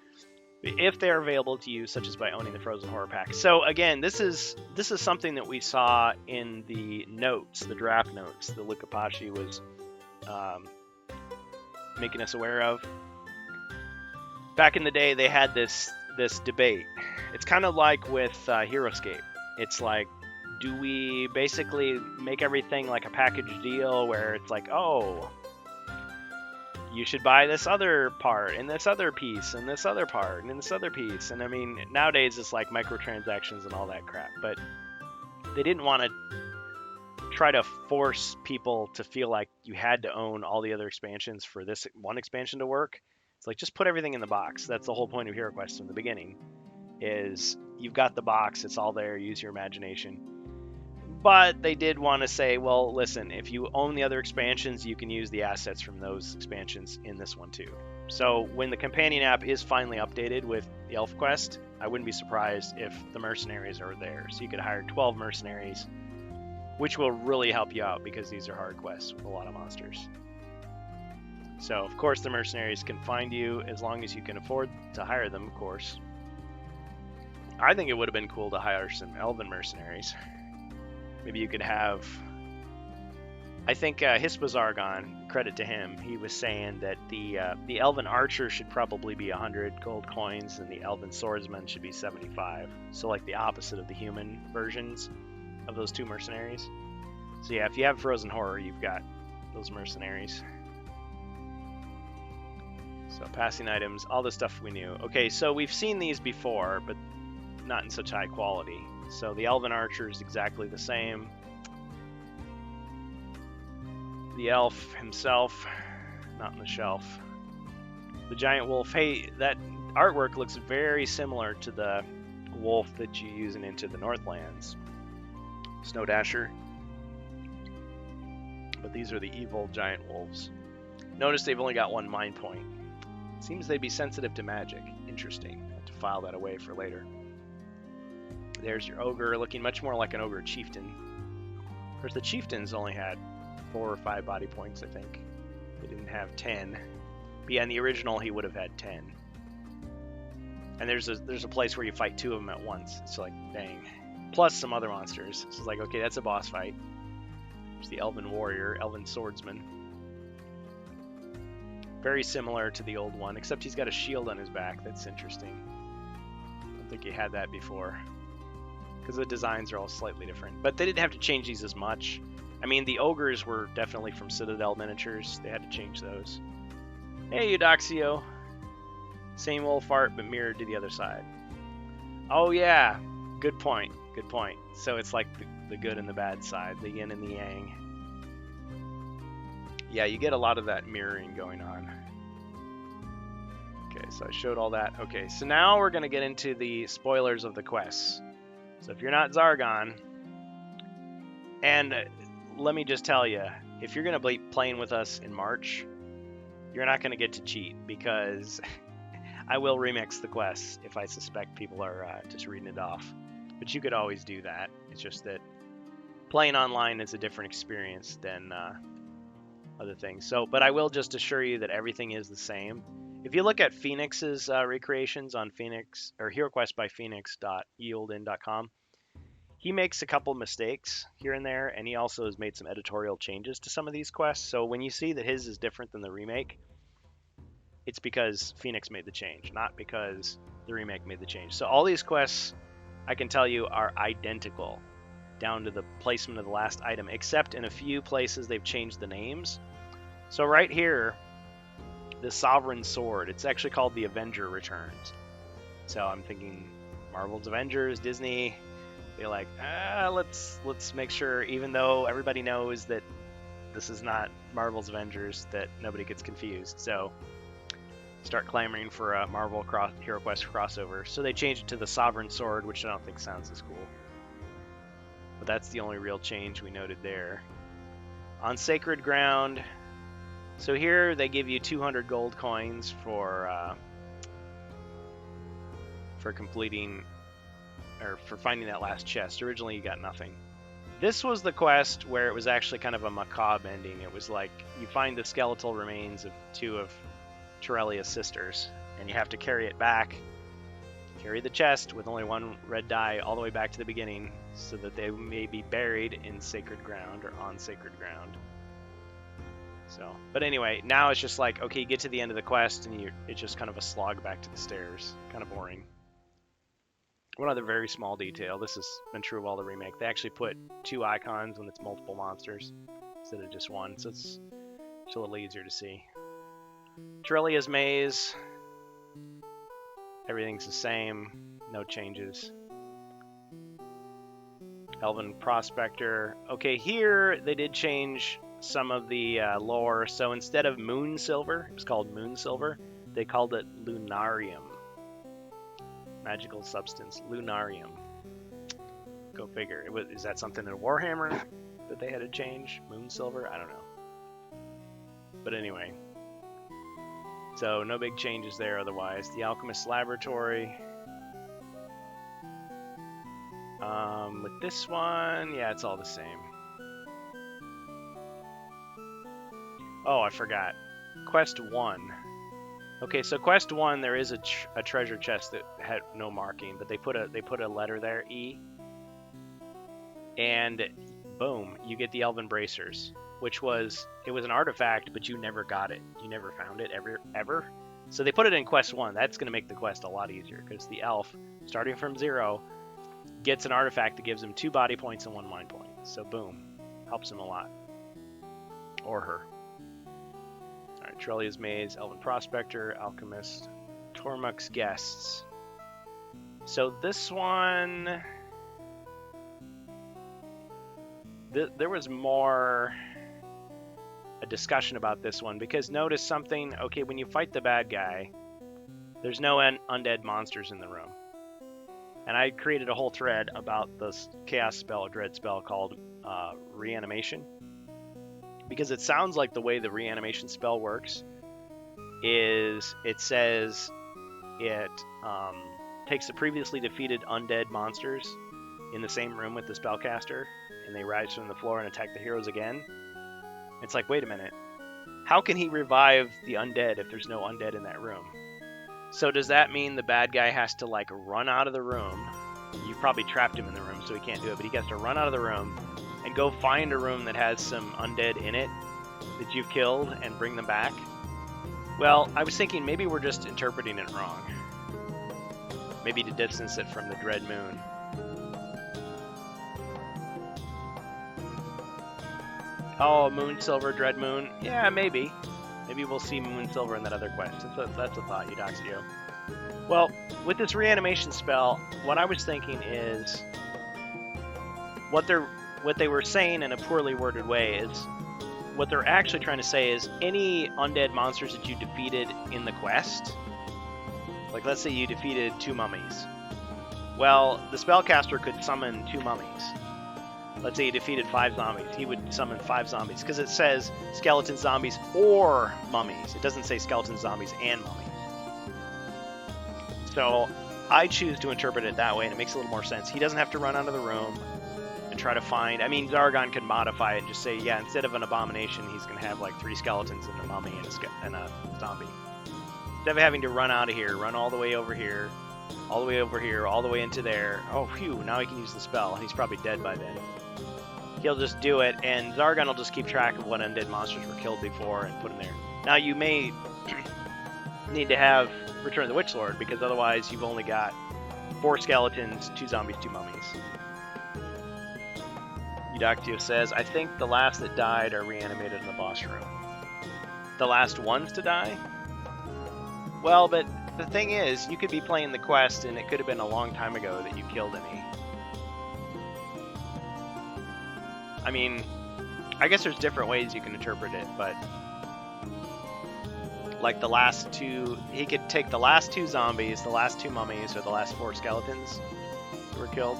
[SPEAKER 1] if they are available to you, such as by owning the Frozen Horror pack. So again, this is something that we saw in the notes, the draft notes, that Luca Paci was making us aware of. Back in the day, they had this debate. It's kind of like with HeroScape. It's like, do we basically make everything like a package deal where it's like, oh, you should buy this other part and this other piece and this other part and this other piece. And I mean, nowadays it's like microtransactions and all that crap. But they didn't want to try to force people to feel like you had to own all the other expansions for this one expansion to work. It's like, just put everything in the box. That's the whole point of HeroQuest from the beginning, is you've got the box, it's all there, use your imagination. But they did want to say, well, listen, if you own the other expansions, you can use the assets from those expansions in this one too. So when the companion app is finally updated with the ElfQuest, I wouldn't be surprised if the mercenaries are there. So you could hire 12 mercenaries, which will really help you out because these are hard quests with a lot of monsters. So of course the mercenaries can find you as long as you can afford to hire them, of course. I think it would have been cool to hire some elven mercenaries. Maybe you could have, I think Hispazargon, credit to him, he was saying that the elven archer should probably be 100 gold coins and the elven swordsman should be 75. So like the opposite of the human versions of those two mercenaries. So yeah, if you have Frozen Horror, you've got those mercenaries. So passing items, all the stuff we knew. Okay, so we've seen these before, but not in such high quality. So the Elven Archer is exactly the same. The elf himself, not on the shelf. The giant wolf, hey, that artwork looks very similar to the wolf that you use in Into the Northlands. Snow Dasher. But these are the evil giant wolves. Notice they've only got one mind point. Seems they'd be sensitive to magic. Interesting. I have to file that away for later. There's your ogre, looking much more like an ogre chieftain. Of course, the chieftains only had 4 or 5 body points, I think. They didn't have 10. But yeah, in the original, he would have had 10. And there's a place where you fight 2 of them at once. It's like, dang. Plus some other monsters. So it's like, okay, that's a boss fight. There's the Elven Warrior, Elven Swordsman. Very similar to the old one, except he's got a shield on his back. That's interesting. I don't think he had that before, because the designs are all slightly different. But they didn't have to change these as much. I mean, the ogres were definitely from Citadel Miniatures. They had to change those. Hey, Eudoxio. Same wolf art, but mirrored to the other side. Oh, yeah. Good point. Good point. So it's like the good and the bad side, the yin and the yang. Yeah, you get a lot of that mirroring going on. Okay, so I showed all that. Okay, so now we're going to get into the spoilers of the quests. So if you're not Zargon, and let me just tell you, if you're going to be playing with us in March, you're not going to get to cheat, because I will remix the quests if I suspect people are just reading it off. But you could always do that. It's just that playing online is a different experience than other things. So, but I will just assure you that everything is the same. If you look at Phoenix's recreations on Phoenix, or HeroQuest by Phoenix.eoldin.com, he makes a couple mistakes here and there, and he also has made some editorial changes to some of these quests. So when you see that his is different than the remake, it's because Phoenix made the change, not because the remake made the change. So all these quests, I can tell you, are identical down to the placement of the last item, except in a few places they've changed the names. So right here, the Sovereign Sword, it's actually called the Avenger Returns. So I'm thinking Marvel's Avengers, Disney, they're like, let's make sure, even though everybody knows that this is not Marvel's Avengers, that nobody gets confused. So start clamoring for a Marvel Hero Quest crossover. So they changed it to the Sovereign Sword, which I don't think sounds as cool. But that's the only real change we noted there. On Sacred Ground, so here they give you 200 gold coins for completing, or for finding that last chest. Originally you got nothing. This was the quest where it was actually kind of a macabre ending. It was like you find the skeletal remains of 2 of Terrelia's sisters, and you have to carry it back, carry the chest with only 1 red die all the way back to the beginning, so that they may be buried in sacred ground or on sacred ground. So, but anyway, now it's just like, okay, you get to the end of the quest and it's just kind of a slog back to the stairs. Kind of boring. One other very small detail, this has been true of all the remake, they actually put 2 icons when it's multiple monsters instead of just 1, so it's a little easier to see. Terrelia's Maze, everything's the same, no changes. Elven Prospector, okay, here they did change some of the lore, so instead of Moon Silver, it was called Moon Silver, they called it Lunarium. Magical substance, Lunarium. Go figure. Is that something in Warhammer that they had to change? Moon Silver? I don't know. But anyway. So no big changes there otherwise. The Alchemist's Laboratory. With this one, yeah, it's all the same. Oh, I forgot. Quest 1. Okay, so Quest 1, there is a treasure chest that had no marking, but they put a letter there, E. And boom, you get the Elven Bracers, which was an artifact, but you never got it. You never found it ever. So they put it in Quest 1. That's going to make the quest a lot easier, because the elf, starting from 0, gets an artifact that gives him 2 body points and 1 mind point. So boom, helps him a lot. Or her. Alright, Terrelia's Maze, Elven Prospector, Alchemist, Tormuk's Guests. So this one, there was more a discussion about this one, because notice something, okay, when you fight the bad guy, there's no undead monsters in the room. And I created a whole thread about this chaos spell, dread spell called Reanimation. Because it sounds like the way the reanimation spell works is it says it takes the previously defeated undead monsters in the same room with the spellcaster, and they rise from the floor and attack the heroes again. It's like, wait a minute, how can he revive the undead if there's no undead in that room? So does that mean the bad guy has to like run out of the room? You probably trapped him in the room, so he can't do it, but he gets to run out of the room and go find a room that has some undead in it that you've killed and bring them back? Well, I was thinking maybe we're just interpreting it wrong. Maybe to distance it from the Dread Moon. Oh, Moon Silver, Dread Moon. Yeah, maybe. Maybe we'll see Moon Silver in that other quest. That's a thought, Eudoxio. Well, with this reanimation spell, what I was thinking is what they were saying in a poorly worded way is what they're actually trying to say is any undead monsters that you defeated in the quest, like let's say you defeated 2 mummies. Well, the spellcaster could summon 2 mummies. Let's say he defeated 5 zombies. He would summon 5 zombies because it says skeleton zombies or mummies. It doesn't say skeleton zombies and mummies. So I choose to interpret it that way, and it makes a little more sense. He doesn't have to run out of the room and try to find... I mean, Zargon could modify it and just say, yeah, instead of an abomination, he's going to have like 3 skeletons and a mummy and a zombie. Instead of having to run out of here, run all the way over here, all the way over here, all the way into there. Oh, phew, now he can use the spell. He's probably dead by then. He'll just do it, and Zargon will just keep track of what undead monsters were killed before and put them there. Now, you may need to have Return of the Witch Lord, because otherwise you've only got 4 skeletons, 2 zombies, 2 mummies. Ductio says, I think the last that died are reanimated in the boss room. The last ones to die? Well, but the thing is, you could be playing the quest and it could have been a long time ago that you killed any. I mean, I guess there's different ways you can interpret it, but like the last two, he could take the last two zombies, the last two mummies, or the last 4 skeletons who were killed.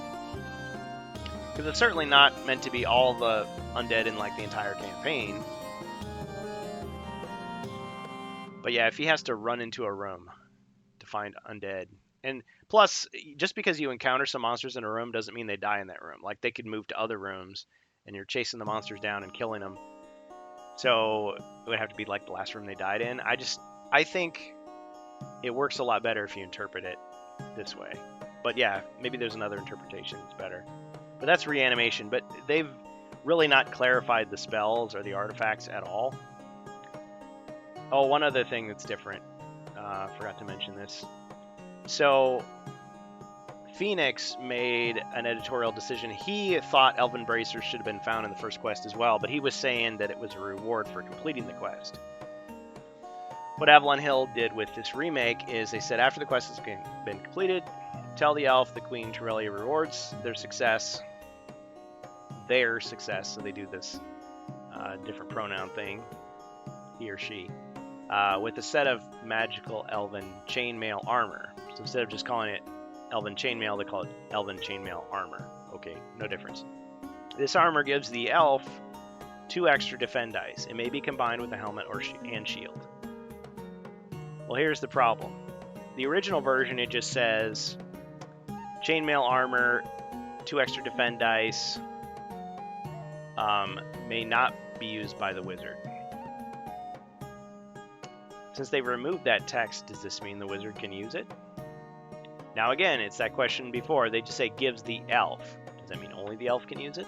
[SPEAKER 1] Because it's certainly not meant to be all the undead in like the entire campaign. But yeah, if he has to run into a room to find undead, and plus, just because you encounter some monsters in a room doesn't mean they die in that room. Like they could move to other rooms, and you're chasing the monsters down and killing them. So it would have to be like the last room they died in. I think it works a lot better if you interpret it this way. But yeah, maybe there's another interpretation that's better. But that's reanimation. But they've really not clarified the spells or the artifacts at all. Oh, one other thing that's different. Forgot to mention this. So Phoenix made an editorial decision. He thought Elven Bracers should have been found in the first quest as well, but he was saying that it was a reward for completing the quest. What Avalon Hill did with this remake is they said after the quest has been completed, tell the elf the Queen Torellia rewards their success, so they do this different pronoun thing, he or she, with a set of magical elven chainmail armor. So instead of just calling it Elven Chainmail, they call it Elven Chainmail Armor. Okay, no difference. This armor gives the elf 2 extra defend dice. It may be combined with a helmet and shield. Well, here's the problem. The original version, it just says Chainmail Armor, 2 extra defend dice, may not be used by the wizard. Since they've removed that text, does this mean the wizard can use it? Now again, it's that question before. They just say gives the elf. Does that mean only the elf can use it?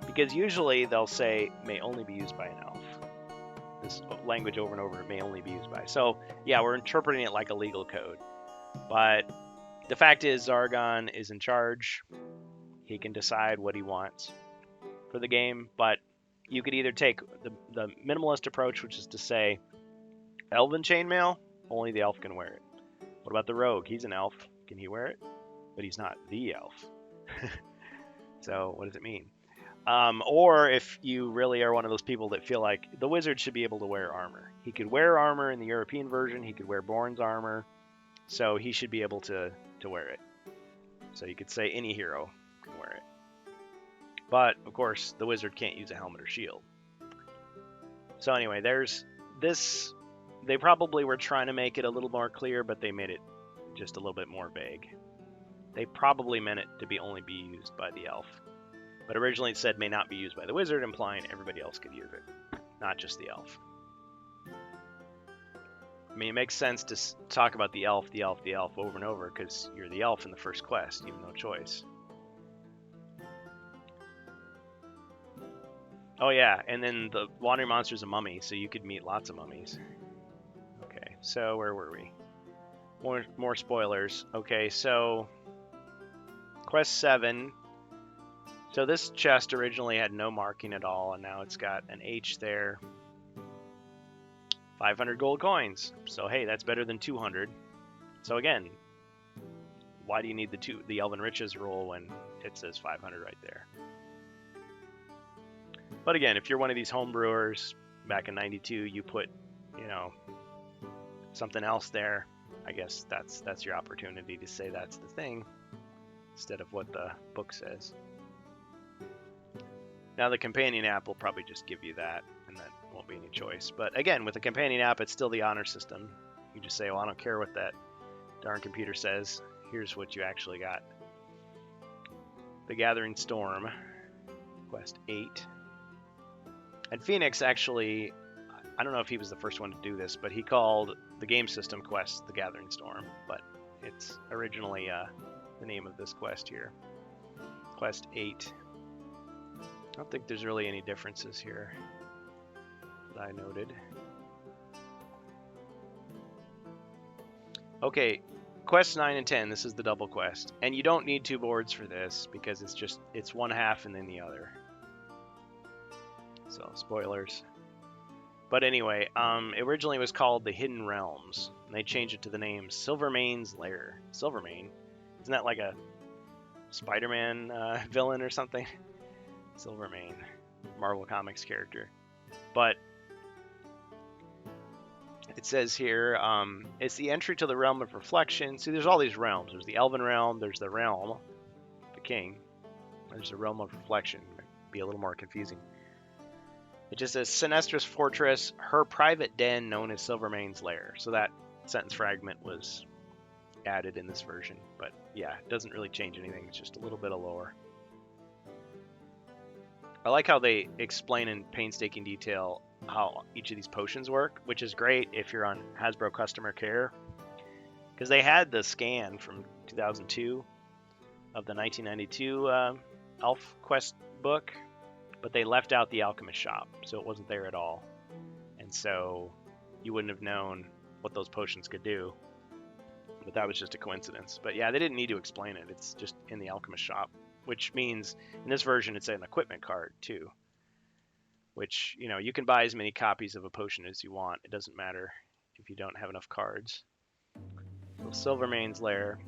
[SPEAKER 1] Because usually they'll say may only be used by an elf. This language over and over, may only be used by. So yeah, we're interpreting it like a legal code. But the fact is Zargon is in charge. He can decide what he wants for the game. But you could either take the minimalist approach, which is to say Elven Chainmail, only the elf can wear it. What about the rogue? He's an elf. Can he wear it? But he's not the elf. So what does it mean? Or if you really are one of those people that feel like the wizard should be able to wear armor. He could wear armor in the European version. He could wear Born's armor. So he should be able to wear it. So you could say any hero can wear it. But, of course, the wizard can't use a helmet or shield. So anyway, there's this. They probably were trying to make it a little more clear, but they made it just a little bit more vague. They probably meant it to only be used by the elf. But originally it said may not be used by the wizard, implying everybody else could use it, not just the elf. I mean, it makes sense to talk about the elf over and over, because you're the elf in the first quest. You have no choice. Oh yeah, and then the wandering monster's a mummy, so you could meet lots of mummies. Okay, so where were we? More spoilers. Okay, so quest 7. So this chest originally had no marking at all, and now it's got an H there. 500 gold coins. So hey, that's better than 200. So again, why do you need the Elven Riches rule when it says 500 right there? But again, if you're one of these homebrewers back in '92, you put, something else there. I guess that's your opportunity to say that's the thing instead of what the book says. Now the companion app will probably just give you that, and that won't be any choice. But again, with the companion app, it's still the honor system. You just say, well, I don't care what that darn computer says. Here's what you actually got. The Gathering Storm, quest 8. And Phoenix actually, I don't know if he was the first one to do this, but he called the game system quest the Gathering Storm. But it's originally the name of this quest here. Quest 8. I don't think there's really any differences here that I noted. Okay, quest 9 and 10, this is the double quest. And you don't need 2 boards for this because it's one half and then the other. So spoilers. But anyway, it originally was called the Hidden Realms, and they changed it to the name Silvermane's Lair. Silvermane, isn't that like a Spider-Man villain or something? Silvermane, Marvel Comics character. But it says here, it's the entry to the realm of reflection. See, there's all these realms. There's the Elven realm. There's the realm, the king. There's the realm of reflection. Might be a little more confusing. It just says Sinestra's fortress, her private den known as Silvermane's lair. So that sentence fragment was added in this version. But yeah, it doesn't really change anything. It's just a little bit of lore. I like how they explain in painstaking detail how each of these potions work, which is great if you're on Hasbro customer care, because they had the scan from 2002 of the 1992 Elf Quest book, but they left out the alchemist shop, so it wasn't there at all, and so you wouldn't have known what those potions could do. But that was just a coincidence. But yeah, they didn't need to explain it. It's just in the alchemist shop, which means in this version it's an equipment card too, which, you know, you can buy as many copies of a potion as you want. It doesn't matter if you don't have enough cards. So Silvermane's lair.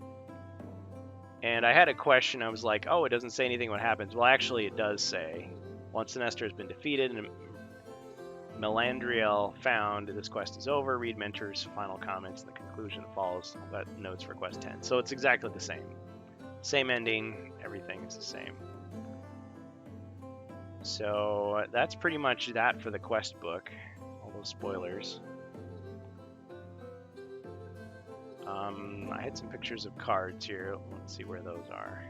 [SPEAKER 1] And I had a question. I was like, oh, it doesn't say anything what happens. Well, actually it does say, once Sinestra has been defeated and Melandriel found, this quest is over. Read Mentor's final comments. The conclusion follows. That notes for quest 10. So it's exactly the same. Same ending. Everything is the same. So that's pretty much that for the quest book. All those spoilers. I had some pictures of cards here. Let's see where those are.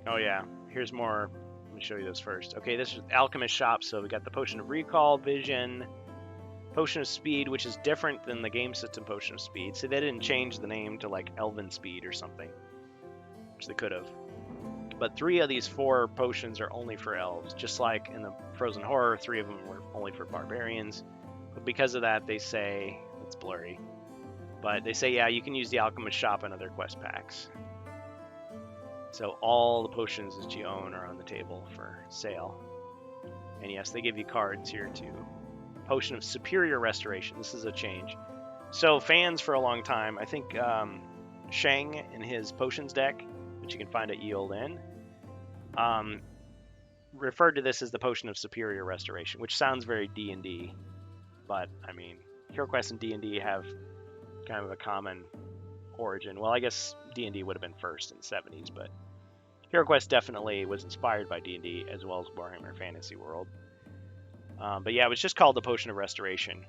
[SPEAKER 1] Oh yeah, here's more. Let me show you those first. Okay, this is Alchemist Shop. So we got the Potion of Recall, Vision, Potion of Speed, which is different than the game system Potion of Speed. So they didn't change the name to like Elven Speed or something, which they could have. But 3 of these 4 potions are only for elves, just like in the Frozen Horror, 3 of them were only for barbarians. But because of that, they say, it's blurry, but they say, yeah, you can use the Alchemist Shop and other quest packs. So all the potions that you own are on the table for sale. And yes, they give you cards here too. Potion of Superior Restoration. This is a change. So fans for a long time, I think Shang in his potions deck, which you can find at Ye Olde Inn, referred to this as the Potion of Superior Restoration, which sounds very D&D, but I mean, HeroQuest and D&D have kind of a common origin. Well, I guess D&D would have been first in the 70s, but HeroQuest definitely was inspired by D&D as well as Warhammer Fantasy World. But yeah, it was just called the Potion of Restoration.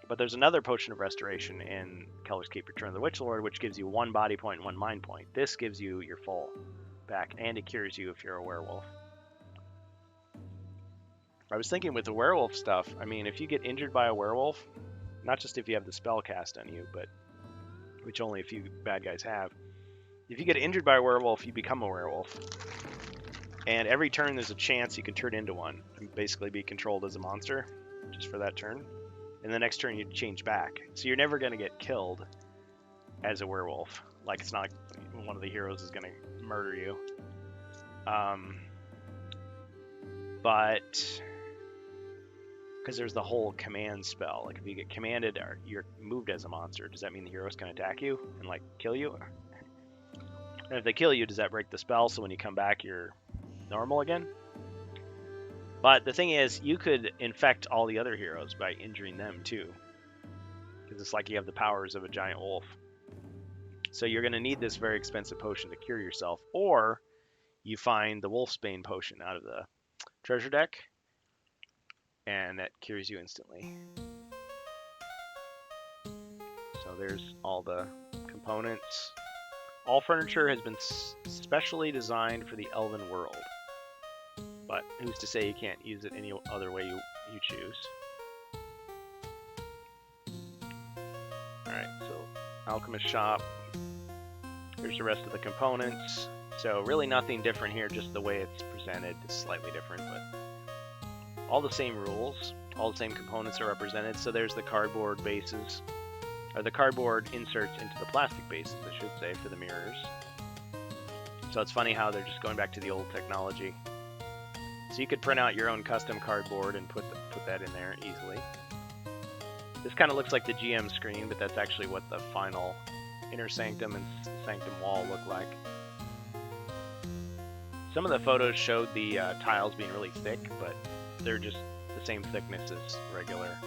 [SPEAKER 1] But there's another Potion of Restoration in Keller's Keep Return of the Witch Lord, which gives you 1 body point and 1 mind point. This gives you your full back, and it cures you if you're a werewolf. I was thinking with the werewolf stuff, I mean, if you get injured by a werewolf, not just if you have the spell cast on you, but which only a few bad guys have, if you get injured by a werewolf, you become a werewolf. And every turn there's a chance you can turn into one and basically be controlled as a monster just for that turn. And the next turn you change back. So you're never going to get killed as a werewolf. Like, it's not like one of the heroes is going to murder you. But because there's the whole command spell. Like, if you get commanded or you're moved as a monster, does that mean the heroes can attack you and like kill you? And if they kill you, does that break the spell so when you come back you're normal again? But the thing is, you could infect all the other heroes by injuring them too, because it's like you have the powers of a giant wolf. So you're going to need this very expensive potion to cure yourself, or you find the Wolfsbane potion out of the treasure deck, and that cures you instantly. So there's all the components. All furniture has been specially designed for the Elven world. But who's to say you can't use it any other way you choose? Alright, so Alchemist Shop. Here's the rest of the components. So really nothing different here, just the way it's presented is slightly different, but all the same rules, all the same components are represented. So there's the cardboard bases, or the cardboard inserts into the plastic bases, I should say, for the mirrors. So it's funny how they're just going back to the old technology. So So you could print out your own custom cardboard and put that in there easily. This kind of looks like the GM screen, but that's actually what the final Inner Sanctum and Sanctum wall look like. Some of the photos showed the tiles being really thick, but they're just the same thickness as regular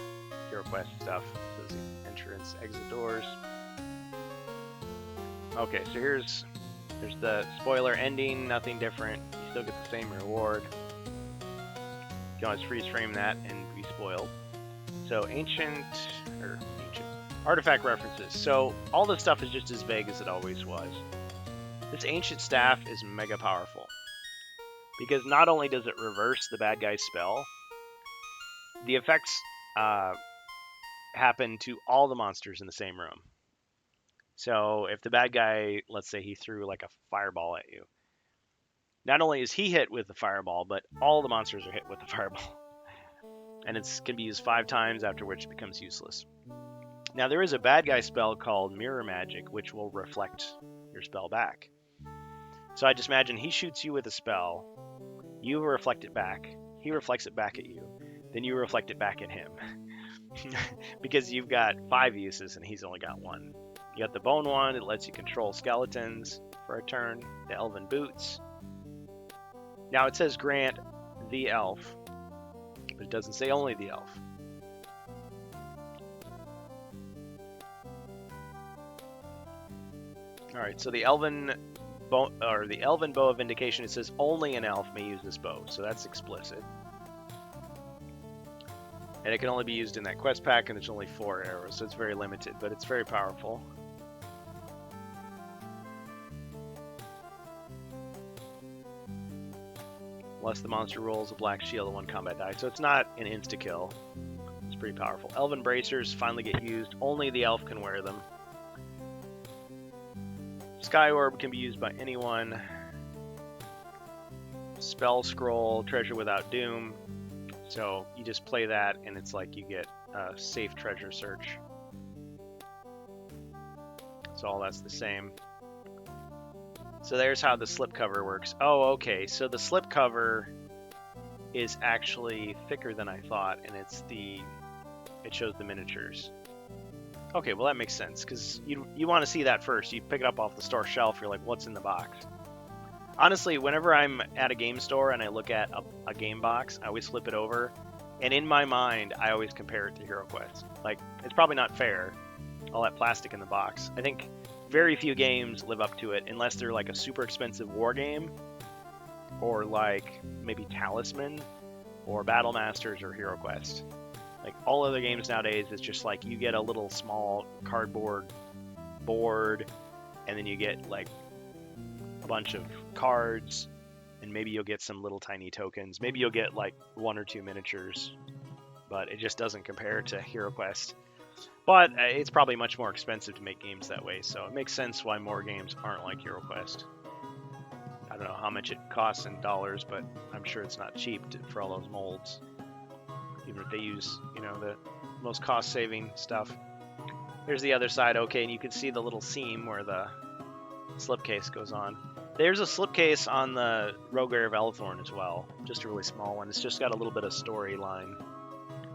[SPEAKER 1] HeroQuest stuff. So there's the entrance, exit doors. Okay, so there's the spoiler ending, nothing different. You still get the same reward. You can always freeze frame that and be spoiled. So ancient artifact references. So all this stuff is just as vague as it always was. This ancient staff is mega powerful because not only does it reverse the bad guy's spell, the effects happen to all the monsters in the same room. So if the bad guy, let's say he threw like a fireball at you, not only is he hit with the fireball, but all the monsters are hit with the fireball. And it can be used 5 times, after which it becomes useless. Now there is a bad guy spell called Mirror Magic, which will reflect your spell back. So I just imagine he shoots you with a spell, you reflect it back, he reflects it back at you, then you reflect it back at him. Because you've got 5 uses and he's only got 1. You got the bone one, it lets you control skeletons for a turn, the elven boots. Now it says grant the elf, but it doesn't say only the elf. Alright, so the elven bow of vindication, it says only an elf may use this bow, so that's explicit. And it can only be used in that quest pack, and there's only 4 arrows, so it's very limited, but it's very powerful. Unless the monster rolls a black shield and 1 combat die, so it's not an insta-kill. It's pretty powerful. Elven bracers finally get used. Only the elf can wear them. Sky Orb can be used by anyone. Spell Scroll, Treasure Without Doom. So you just play that and it's like you get a safe treasure search. So all that's the same. So there's how the slipcover works. Oh, okay, so the slipcover is actually thicker than I thought, and it shows the miniatures. Okay, well that makes sense, because you want to see that first. You pick it up off the store shelf, you're like, what's in the box? Honestly, whenever I'm at a game store and I look at a game box, I always flip it over, and in my mind, I always compare it to HeroQuest. Like, it's probably not fair, all that plastic in the box. I think very few games live up to it, unless they're like a super expensive war game, or like maybe Talisman, or Battle Masters, or HeroQuest. Like, all other games nowadays, it's just like you get a little small cardboard board, and then you get like a bunch of cards, and maybe you'll get some little tiny tokens. Maybe you'll get like 1 or 2 miniatures, but it just doesn't compare to HeroQuest. But it's probably much more expensive to make games that way, so it makes sense why more games aren't like HeroQuest. I don't know how much it costs in dollars, but I'm sure it's not cheap for all those molds. Even if they use, the most cost-saving stuff. Here's the other side, okay, and you can see the little seam where the slipcase goes on. There's a slipcase on the Rogueheir of Elthorn as well, just a really small one. It's just got a little bit of storyline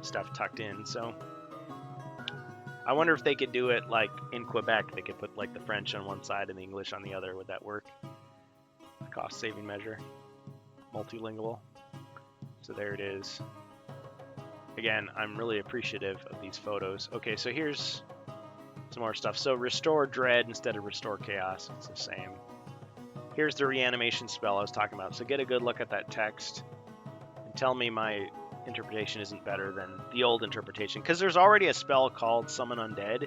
[SPEAKER 1] stuff tucked in, so I wonder if they could do it like in Quebec. They could put like the French on one side and the English on the other. Would that work? Cost-saving measure. Multilingual. So there it is. Again, I'm really appreciative of these photos. Okay, so here's some more stuff. So restore dread instead of restore chaos. It's the same. Here's the reanimation spell I was talking about. So get a good look at that text and tell me my interpretation isn't better than the old interpretation, because there's already a spell called Summon Undead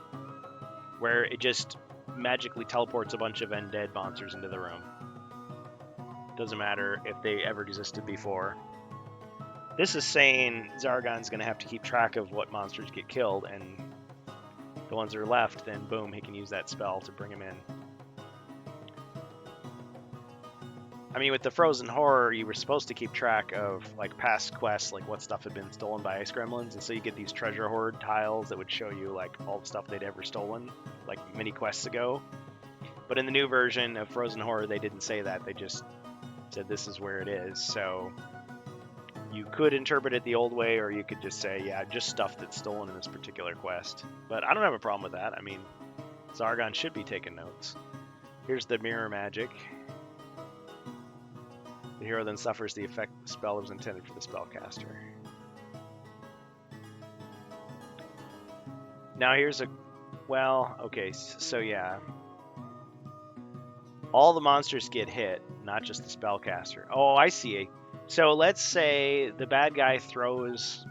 [SPEAKER 1] where it just magically teleports a bunch of undead monsters into the room. Doesn't matter if they ever existed before. This is saying Zargon's going to have to keep track of what monsters get killed, and the ones that are left, then boom, he can use that spell to bring them in. I mean, with the Frozen Horror, you were supposed to keep track of like past quests, like what stuff had been stolen by ice gremlins, and so you get these treasure hoard tiles that would show you like all the stuff they'd ever stolen, like many quests ago. But in the new version of Frozen Horror, they didn't say that. They just said this is where it is. So You could interpret it the old way, or you could just say, yeah, just stuff that's stolen in this particular quest. But I don't have a problem with that. I mean, Zargon should be taking notes. Here's the mirror magic. The hero then suffers the effect the spell was intended for the spellcaster. Now here's a... Well, okay, so yeah. All the monsters get hit, not just the spellcaster. Oh, I see. So let's say the bad guy throws...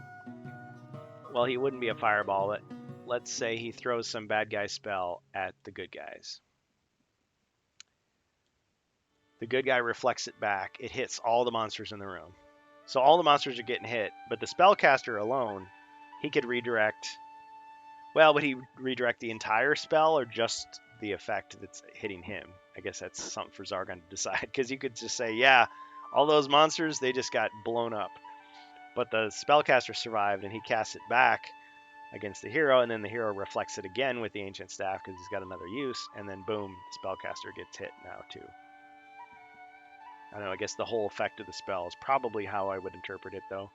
[SPEAKER 1] Well, he wouldn't be a fireball, but let's say he throws some bad guy spell at the good guys. The good guy reflects it back. It hits all the monsters in the room. So all the monsters are getting hit, but the spellcaster alone, he could redirect... Well, would he redirect the entire spell or just the effect that's hitting him? I guess that's something for Zargon to decide, because you could just say, yeah, all those monsters, they just got blown up. But the spellcaster survived, and he casts it back against the hero, and then the hero reflects it again with the Ancient Staff because he's got another use, and then boom, the spellcaster gets hit now too. I don't know, I guess the whole effect of the spell is probably how I would interpret it, though.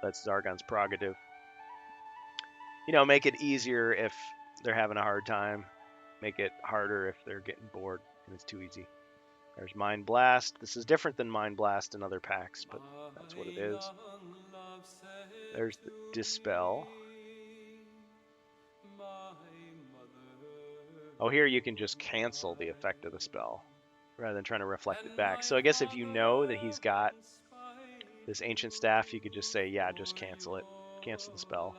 [SPEAKER 1] That's Zargon's prerogative. You know, make it easier if they're having a hard time. Make it harder if they're getting bored and it's too easy. There's Mind Blast. This is different than Mind Blast in other packs, but that's what it is. There's the Dispel. Oh, here you can just cancel the effect of the spell rather than trying to reflect it back. So I guess if you know that he's got this Ancient Staff, you could just say, yeah, just cancel it. Cancel the spell.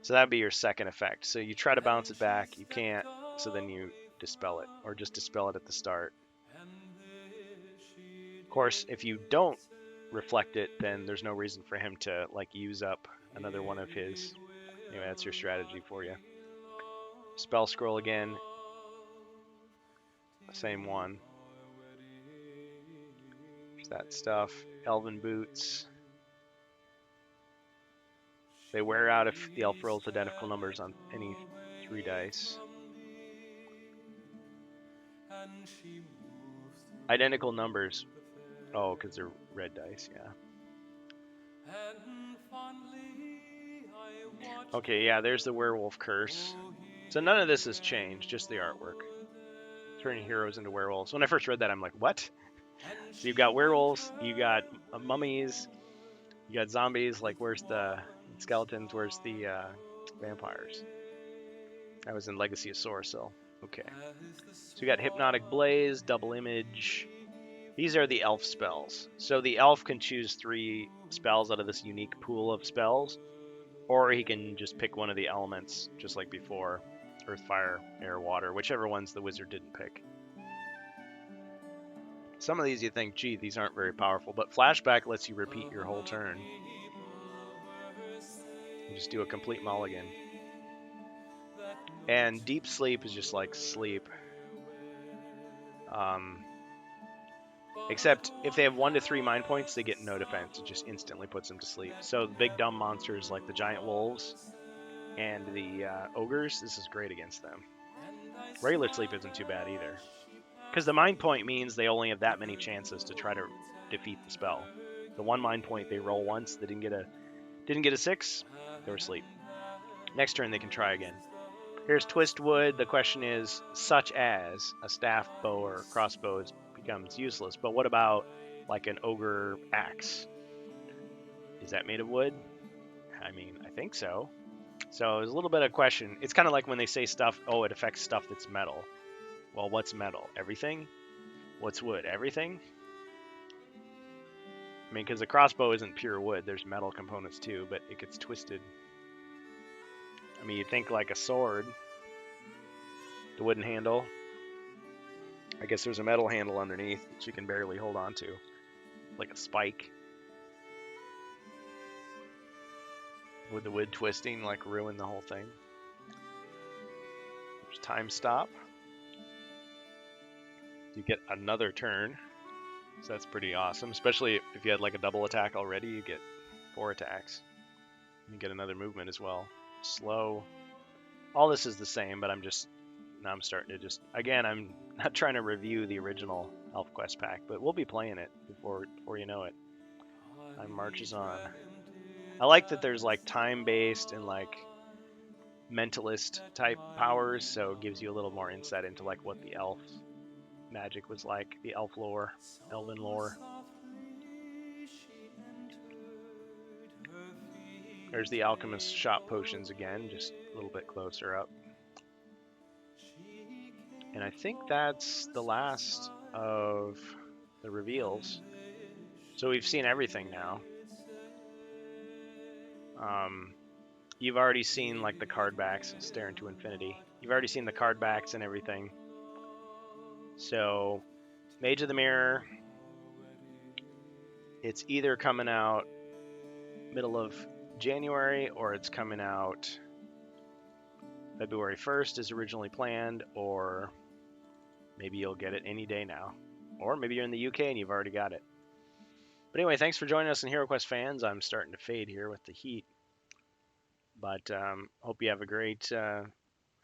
[SPEAKER 1] So that would be your second effect. So you try to bounce it back, you can't, so then you dispel it, or just dispel it at the start. Of course, if you don't reflect it, then there's no reason for him to like use up another one of his. Anyway, that's your strategy for you. Spell scroll again. Same one. There's that stuff. Elven Boots. They wear out if the elf rolls identical numbers on any 3 dice. Identical numbers. Oh, because they're red dice, yeah. Okay, yeah, there's the werewolf curse. So none of this has changed, just the artwork. Turning heroes into werewolves. When I first read that, I'm like, what? So you've got werewolves, you got mummies, you got zombies, like where's the skeletons, where's the vampires? That was in Legacy of Sorcel. Okay. So you got Hypnotic Blaze, Double Image. These are the elf spells. So the elf can choose 3 spells out of this unique pool of spells, or he can just pick one of the elements, just like before. Earth, Fire, Air, Water, whichever ones the wizard didn't pick. Some of these you think, gee, these aren't very powerful, but Flashback lets you repeat your whole turn. You just do a complete mulligan. And Deep Sleep is just like sleep. Except if they have 1 to 3 mind points, they get no defense. It just instantly puts them to sleep. So the big dumb monsters like the giant wolves and the ogres, this is great against them. Regular sleep isn't too bad either. Because the mind point means they only have that many chances to try to defeat the spell. The 1 mind point they roll once, they didn't get a 6, they were asleep. Next turn they can try again. Here's Twistwood. The question is, such as a staff, bow, or crossbow becomes useless. But what about like an ogre axe? Is that made of wood? I mean, I think so. So there's a little bit of question. It's kind of like when they say stuff, oh, it affects stuff that's metal. Well, what's metal? Everything? What's wood? Everything? I mean, because the crossbow isn't pure wood. There's metal components too, but it gets twisted. I mean, you'd think like a sword. The wooden handle. I guess there's a metal handle underneath that you can barely hold on to. Like a spike. Would the wood twisting like ruin the whole thing? There's time stop. You get another turn. So that's pretty awesome. Especially if you had like a double attack already, you get 4 attacks. You get another movement as well. Slow. All this is the same, but I'm starting to just, again, I'm not trying to review the original ElfQuest pack, but we'll be playing it before you know it. Time marches on. I like that there's like time-based and like mentalist type powers, so it gives you a little more insight into like what the elf magic was like, the elf lore, elven lore. There's the alchemist shop potions again, just a little bit closer up. And I think that's the last of the reveals. So we've seen everything now. You've already seen like the card backs, Stare into Infinity. You've already seen the card backs and everything. So Mage of the Mirror, it's either coming out middle of January or it's coming out February 1st as originally planned, or maybe you'll get it any day now. Or maybe you're in the UK and you've already got it. But anyway, thanks for joining us in HeroQuest fans. I'm starting to fade here with the heat. But hope you have a great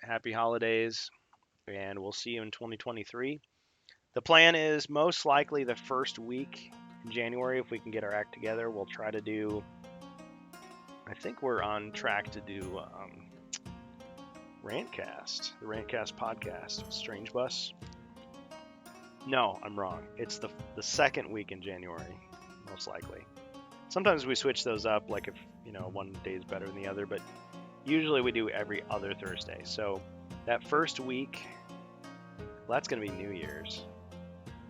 [SPEAKER 1] happy holidays, and we'll see you in 2023. The plan is most likely the first week in January, if we can get our act together, we'll try to do, I think we're on track to do Rantcast, the Rantcast podcast, Strange Bus. No, I'm wrong. It's the second week in January, most likely. Sometimes we switch those up, like if, one day is better than the other, but usually we do every other Thursday. So that first week, well, that's going to be New Year's.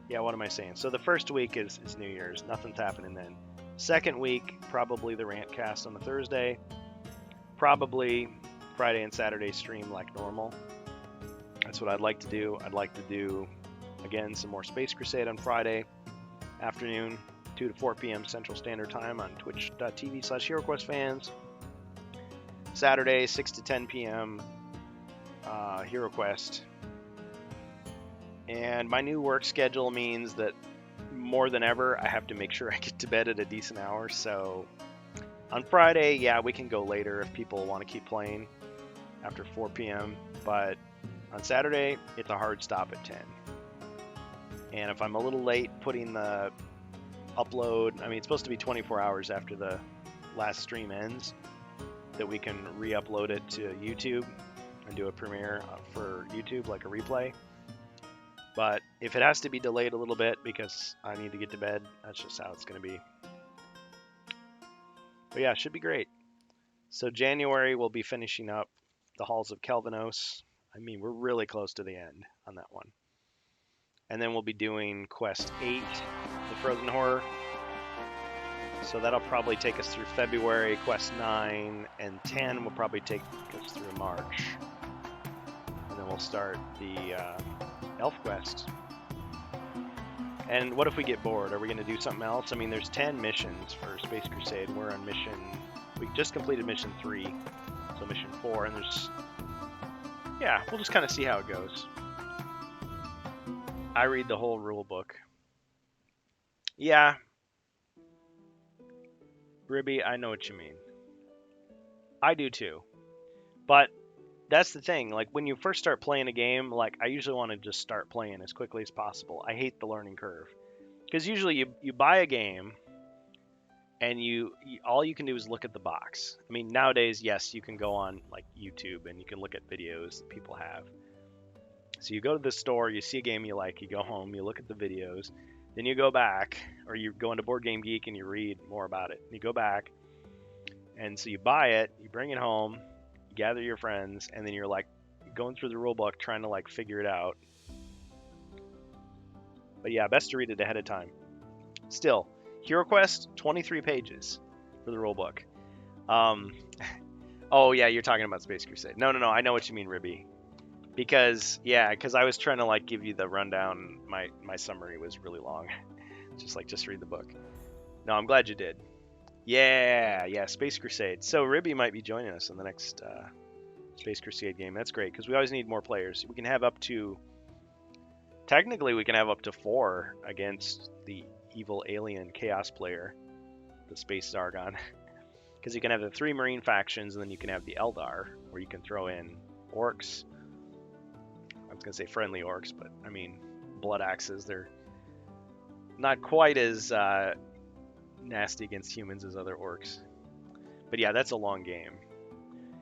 [SPEAKER 1] Yeah, what am I saying? So the first week is New Year's. Nothing's happening then. Second week, probably the Rantcast on the Thursday. Probably Friday and Saturday stream like normal. That's what I'd like to do. I'd like to do, again, some more Space Crusade on Friday afternoon, 2 to 4 p.m. Central Standard Time on twitch.tv/HeroQuest Saturday, 6 to 10 p.m. HeroQuest. And my new work schedule means that more than ever, I have to make sure I get to bed at a decent hour. So on Friday, yeah, we can go later if people want to keep playing after 4 p.m. But on Saturday, it's a hard stop at 10. And if I'm a little late putting the upload, it's supposed to be 24 hours after the last stream ends that we can re-upload it to YouTube and do a premiere for YouTube, like a replay. But if it has to be delayed a little bit because I need to get to bed, that's just how it's going to be. But yeah, it should be great. So January, we'll be finishing up the Halls of Kelvanos. We're really close to the end on that one. And then we'll be doing Quest 8, the Frozen Horror. So that'll probably take us through February. Quest 9 and 10 will probably take us through March. And then we'll start the ElfQuest. And what if we get bored? Are we going to do something else? There's 10 missions for Space Crusade. We're on we just completed mission 3, so mission 4, and we'll just kind of see how it goes. I read the whole rule book. Yeah. Ribby, I know what you mean. I do too. But that's the thing, like when you first start playing a game, like I usually want to just start playing as quickly as possible. I hate the learning curve. Because usually you buy a game and you all you can do is look at the box. Nowadays, yes, you can go on like YouTube and you can look at videos that people have. So you go to the store, you see a game you like, you go home, you look at the videos, then you go back, or you go into Board Game Geek and you read more about it. You go back, and so you buy it, you bring it home, you gather your friends, and then you're like going through the rule book trying to like figure it out. But yeah, best to read it ahead of time. Still, HeroQuest, 23 pages for the rule book. Oh yeah, you're talking about Space Crusade. No, I know what you mean, Ribby. Because I was trying to like give you the rundown. My summary was really long. just read the book. No, I'm glad you did. Yeah, Space Crusade. So Ribby might be joining us in the next Space Crusade game. That's great because we always need more players. We can have technically we can have up to 4 against the evil alien chaos player, the Space Zargon. Because you can have the 3 Marine factions, and then you can have the Eldar, where you can throw in orcs. I was going to say friendly orcs, but blood axes. They're Not quite as nasty against humans as other orcs. But yeah, that's a long game.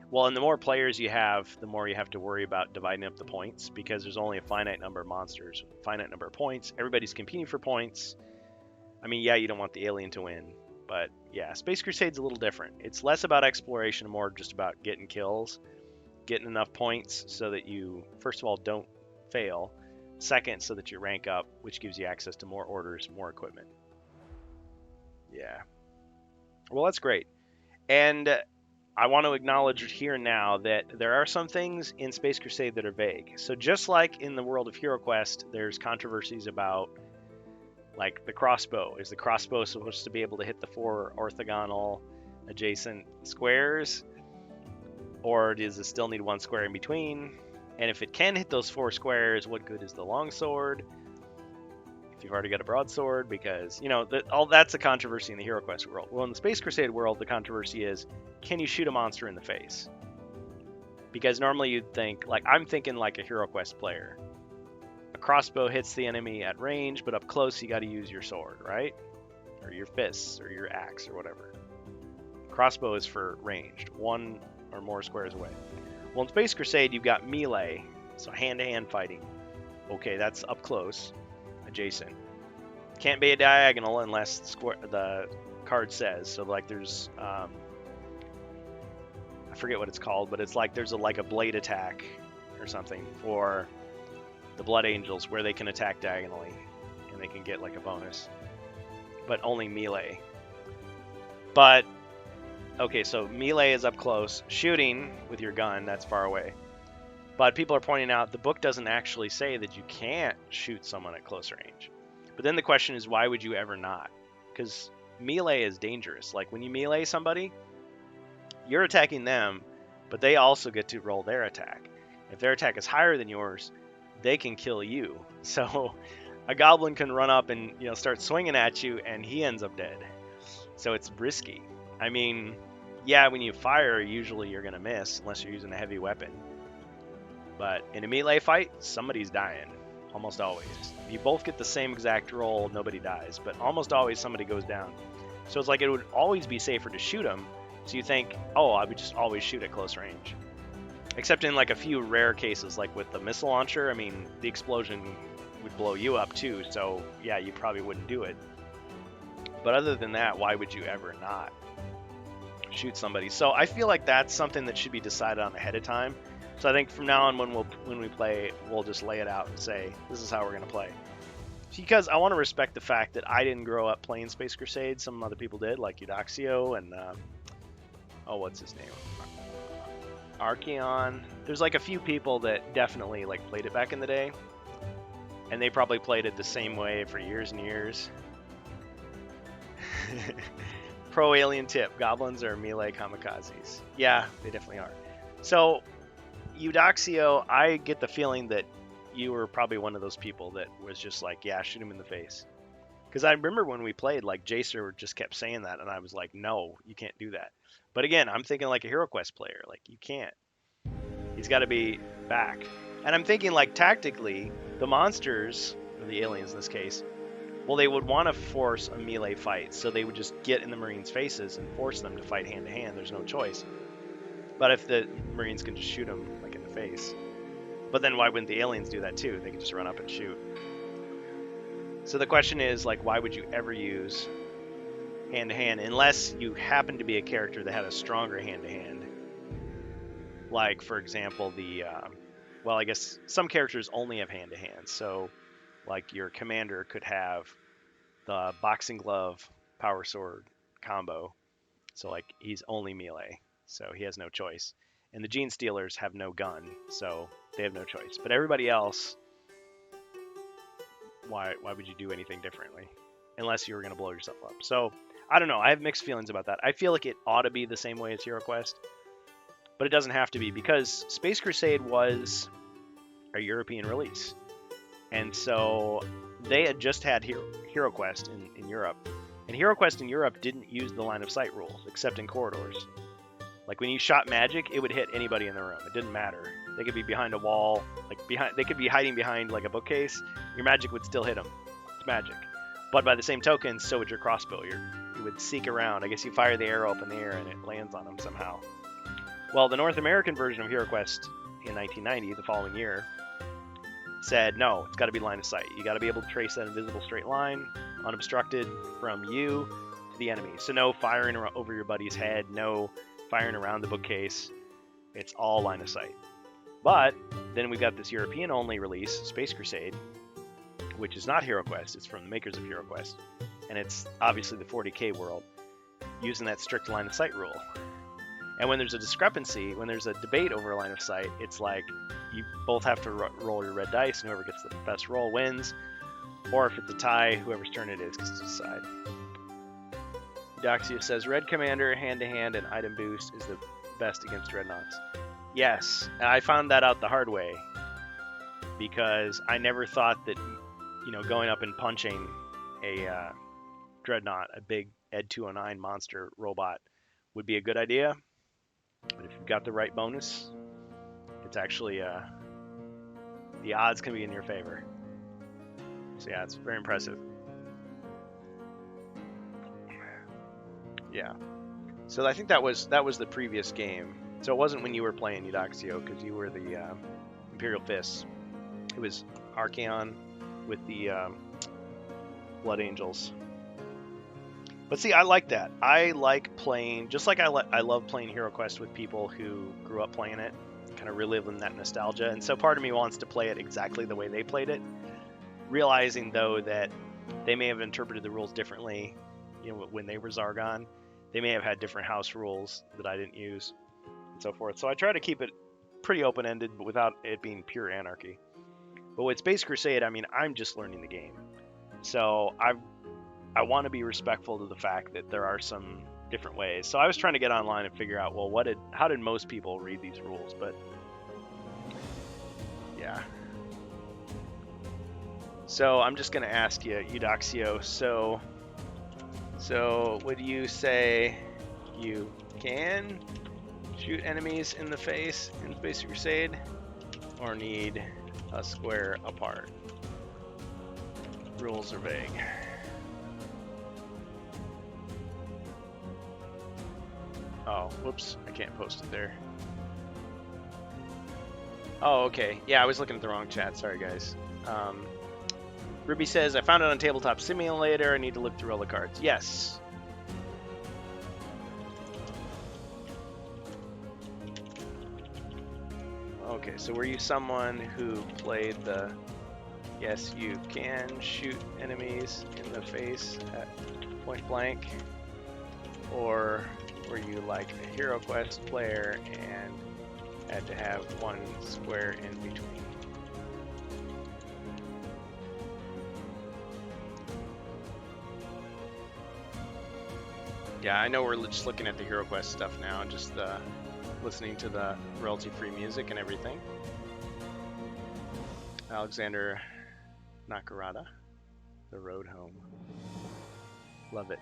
[SPEAKER 1] Well, and the more players you have, the more you have to worry about dividing up the points because there's only a finite number of monsters, finite number of points. Everybody's competing for points. I mean, yeah, you don't want the alien to win, but yeah, Space Crusade's a little different. It's less about exploration and more just about getting kills, getting enough points so that you, first of all, don't fail. Second, so that you rank up, which gives you access to more orders, more equipment. Yeah. Well, that's great. And I want to acknowledge here and now that there are some things in Space Crusade that are vague. So just like in the world of HeroQuest, there's controversies about like the crossbow. Is the crossbow supposed to be able to hit the 4 orthogonal adjacent squares? Or does it still need 1 square in between? And if it can hit those 4 squares, what good is the longsword? If you've already got a broadsword, because, you know, all that's a controversy in the HeroQuest world. Well, in the Space Crusade world, the controversy is, can you shoot a monster in the face? Because normally you'd think, like, I'm thinking like a HeroQuest player. A crossbow hits the enemy at range, but up close you got to use your sword, right? Or your fists, or your axe, or whatever. Crossbow is for ranged, 1 or more squares away. Well, in Space Crusade, you've got melee, so hand-to-hand fighting. Okay, that's up close, adjacent. Can't be a diagonal unless the card says. So, like, there's, I forget what it's called, but it's like there's like a blade attack or something for the Blood Angels where they can attack diagonally, and they can get, like, a bonus. But only melee. But okay, so melee is up close. Shooting with your gun, that's far away. But people are pointing out the book doesn't actually say that you can't shoot someone at close range. But then the question is, why would you ever not? Because melee is dangerous. Like, when you melee somebody, you're attacking them, but they also get to roll their attack. If their attack is higher than yours, they can kill you. So a goblin can run up and, you know, start swinging at you, and he ends up dead. So it's risky. I mean, yeah, when you fire, usually you're going to miss unless you're using a heavy weapon. But in a melee fight, somebody's dying. Almost always. If you both get the same exact roll, nobody dies. But almost always somebody goes down. So it's like it would always be safer to shoot them. So you think, oh, I would just always shoot at close range. Except in like a few rare cases, like with the missile launcher, I mean, the explosion would blow you up too. So yeah, you probably wouldn't do it. But other than that, why would you ever not shoot somebody? So I feel like that's something that should be decided on ahead of time. So I think from now on, when we play, we'll just lay it out and say, this is how we're going to play. Because I want to respect the fact that I didn't grow up playing Space Crusade. Some other people did, like Eudoxio and, what's his name? Archeon. There's like a few people that definitely like played it back in the day. And they probably played it the same way for years and years. Pro alien tip: goblins are melee kamikazes. Yeah, they definitely are. So, Eudoxio, I get the feeling that you were probably one of those people that was just like, yeah, shoot him in the face. Because I remember when we played, like, Jacer just kept saying that, and I was like, no, you can't do that. But again, I'm thinking like a HeroQuest player. Like, you can't. He's got to be back. And I'm thinking, like, tactically, the monsters, or the aliens in this case, well, they would want to force a melee fight, so they would just get in the Marines' faces and force them to fight hand-to-hand. There's no choice. But if the Marines can just shoot them, like, in the face. But then why wouldn't the aliens do that too? They could just run up and shoot. So the question is, like, why would you ever use hand-to-hand unless you happen to be a character that had a stronger hand-to-hand? Like, for example, I guess some characters only have hand-to-hand. So, like, your commander could have the boxing glove, power sword combo. So, like, he's only melee. So he has no choice. And the Gene Stealers have no gun, so they have no choice. But everybody else, why would you do anything differently? Unless you were going to blow yourself up. So, I don't know. I have mixed feelings about that. I feel like it ought to be the same way as HeroQuest. But it doesn't have to be, because Space Crusade was a European release. And so they had just had HeroQuest in Europe. And HeroQuest in Europe didn't use the line of sight rule, except in corridors. Like, when you shot magic, it would hit anybody in the room. It didn't matter. They could be behind a wall, they could be hiding behind, like, a bookcase. Your magic would still hit them. It's magic. But by the same token, so would your crossbow. You would seek around. I guess you fire the arrow up in the air and it lands on them somehow. Well, the North American version of HeroQuest in 1990, the following year, said no, it's got to be line of sight. You got to be able to trace that invisible straight line, unobstructed from you to the enemy. So no firing over your buddy's head, no firing around the bookcase. It's all line of sight. But then we got this European-only release, Space Crusade, which is not HeroQuest. It's from the makers of HeroQuest, and it's obviously the 40k world, using that strict line of sight rule. And when there's a discrepancy, when there's a debate over a line of sight, it's like you both have to roll your red dice, and whoever gets the best roll wins. Or if it's a tie, whoever's turn it is gets to decide. Doxia says, Red Commander, hand-to-hand, and item boost is the best against dreadnoughts. Yes, and I found that out the hard way, because I never thought that, going up and punching a dreadnought, a big Ed 209 monster robot, would be a good idea. But if you've got the right bonus, it's actually, the odds can be in your favor. So yeah, it's very impressive. Yeah. So I think that was the previous game. So it wasn't when you were playing Eudoxio, because you were the Imperial Fists. It was Archaon with the Blood Angels. But see, I like that. I like playing, just like I love playing HeroQuest with people who grew up playing it, kind of reliving that nostalgia. And so part of me wants to play it exactly the way they played it, realizing though that they may have interpreted the rules differently. When they were Zargon, they may have had different house rules that I didn't use, and so forth. So I try to keep it pretty open-ended, but without it being pure anarchy. But with Space Crusade, I mean, I'm just learning the game, so I want to be respectful to the fact that there are some different ways. So I was trying to get online and figure out, well, how did most people read these rules? But yeah. So I'm just gonna ask you, Eudoxio. So would you say you can shoot enemies in the face in Space Crusade, or need a square apart? Rules are vague. Oh, whoops, I can't post it there. Oh, okay. Yeah, I was looking at the wrong chat. Sorry, guys. Ruby says, I found it on Tabletop Simulator. I need to look through all the cards. Yes. Okay, so were you someone who played the yes, you can shoot enemies in the face at point blank? Or were you like a HeroQuest player and had to have one square in between? Yeah, I know we're just looking at the HeroQuest stuff now, just listening to the royalty-free music and everything. Alexander Nakarada, The Road Home. Love it.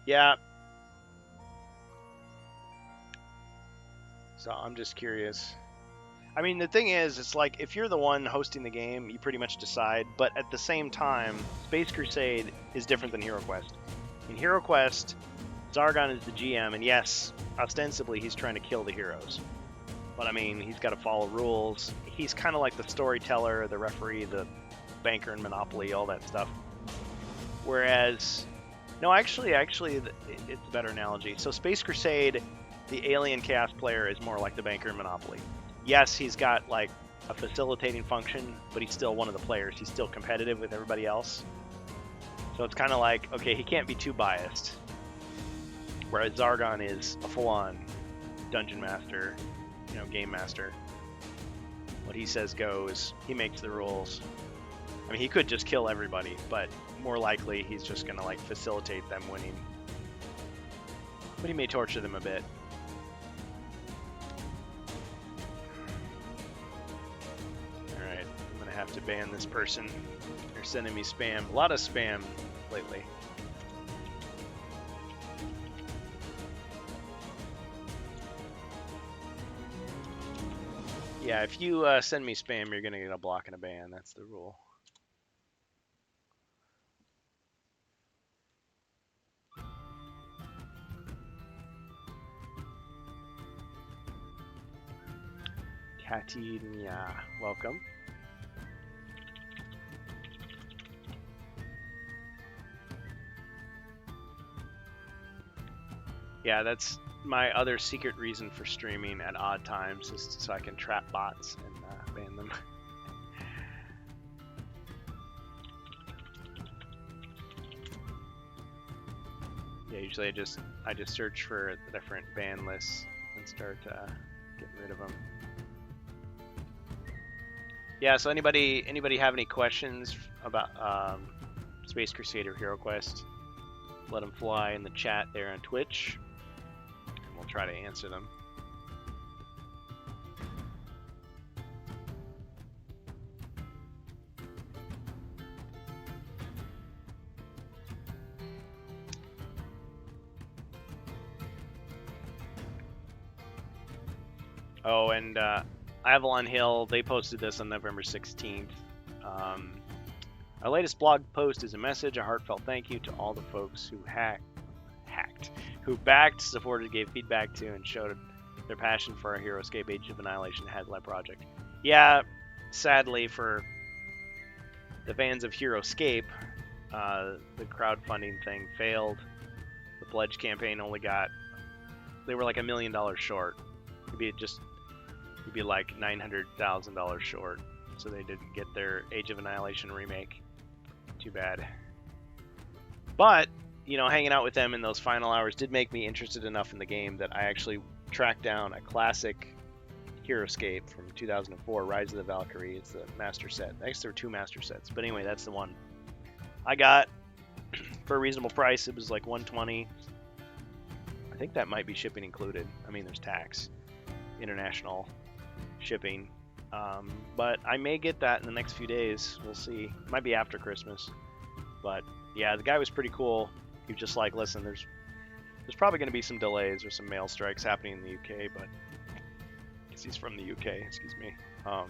[SPEAKER 1] Yeah. So I'm just curious. I mean, the thing is, it's like, if you're the one hosting the game, you pretty much decide, but at the same time, Space Crusade is different than HeroQuest. In HeroQuest, Zargon is the GM, and yes, ostensibly he's trying to kill the heroes. But I mean, he's got to follow rules. He's kind of like the storyteller, the referee, the banker in Monopoly, all that stuff. Whereas, no, actually, it's a better analogy. So Space Crusade, the alien chaos player is more like the banker in Monopoly. Yes, he's got like a facilitating function, but he's still one of the players. He's still competitive with everybody else. So it's kind of like, okay, he can't be too biased. Whereas Zargon is a full-on dungeon master, game master. What he says goes. He makes the rules. I mean, he could just kill everybody, but more likely he's just gonna like facilitate them winning. But he may torture them a bit. Alright, I'm gonna have to ban this person. They're sending me spam. A lot of spam lately. Yeah, if you send me spam, you're gonna get a block and a ban. That's the rule. Katinia, welcome. Yeah, that's my other secret reason for streaming at odd times, is so I can trap bots and ban them. Yeah, usually I just search for the different ban lists and start getting rid of them. Yeah, so anybody have any questions about Space Crusader Hero Quest? Let them fly in the chat there on Twitch, and we'll try to answer them. Oh, and Avalon Hill, they posted this on November 16th. Our latest blog post is a message, a heartfelt thank you to all the folks who who backed, supported, gave feedback to, and showed their passion for our HeroScape Age of Annihilation Headlight project. Yeah, sadly for the fans of HeroScape, the crowdfunding thing failed. The pledge campaign only they were like $1 million short. It'd be like $900,000 short, so they didn't get their Age of Annihilation remake. Too bad. But, you know, hanging out with them in those final hours did make me interested enough in the game that I actually tracked down a classic HeroScape from 2004, Rise of the Valkyrie. It's the master set. I guess there were 2 master sets, but anyway, that's the one I got for a reasonable price. It was like $120. I think that might be shipping included. I mean, there's tax, international shipping. But I may get that in the next few days. We'll see. It might be after Christmas. But yeah, the guy was pretty cool. He was just like, listen, there's probably going to be some delays or some mail strikes happening in the UK, but because he's from the UK, excuse me. But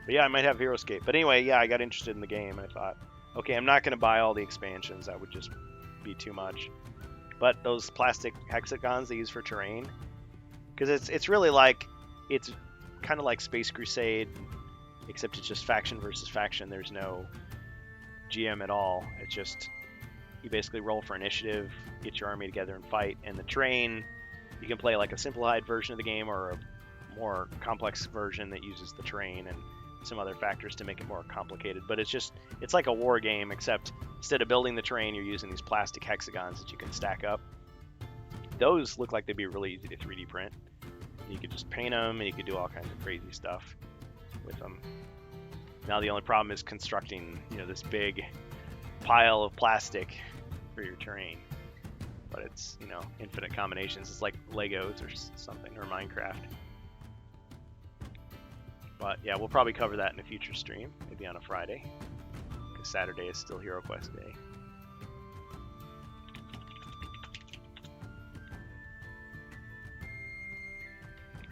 [SPEAKER 1] yeah, I might have HeroScape. But anyway, yeah, I got interested in the game, and I thought, okay, I'm not going to buy all the expansions. That would just be too much. But those plastic hexagons they use for terrain, because it's really like, it's kind of like Space Crusade, except it's just faction versus faction. There's no GM at all. It's just, you basically roll for initiative, get your army together and fight. And the terrain, you can play like a simplified version of the game or a more complex version that uses the terrain and some other factors to make it more complicated. But it's like a war game, except instead of building the terrain, you're using these plastic hexagons that you can stack up. Those look like they'd be really easy to 3D print. You could just paint them, and you could do all kinds of crazy stuff with them. Now the only problem is constructing, you know, this big pile of plastic for your terrain. But it's, you know, infinite combinations. It's like Legos or something, or Minecraft. But yeah, we'll probably cover that in a future stream, maybe on a Friday, because Saturday is still Hero Quest Day.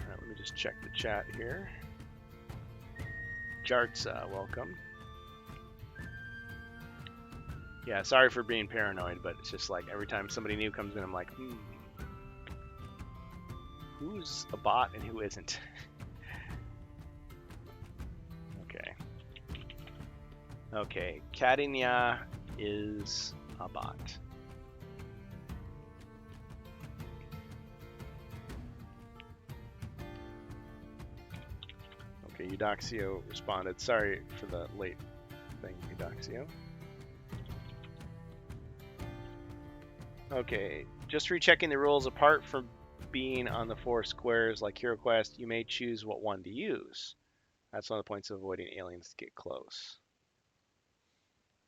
[SPEAKER 1] Alright, let me just check the chat here. Jarts, welcome. Yeah, sorry for being paranoid, but it's just like every time somebody new comes in, I'm like, who's a bot and who isn't? Okay, Katinia is a bot. Okay, Eudoxio responded. Sorry for the late thing, Eudoxio. Okay, just rechecking the rules. Apart from being on the 4 squares like HeroQuest, you may choose what one to use. That's one of the points of avoiding aliens to get close.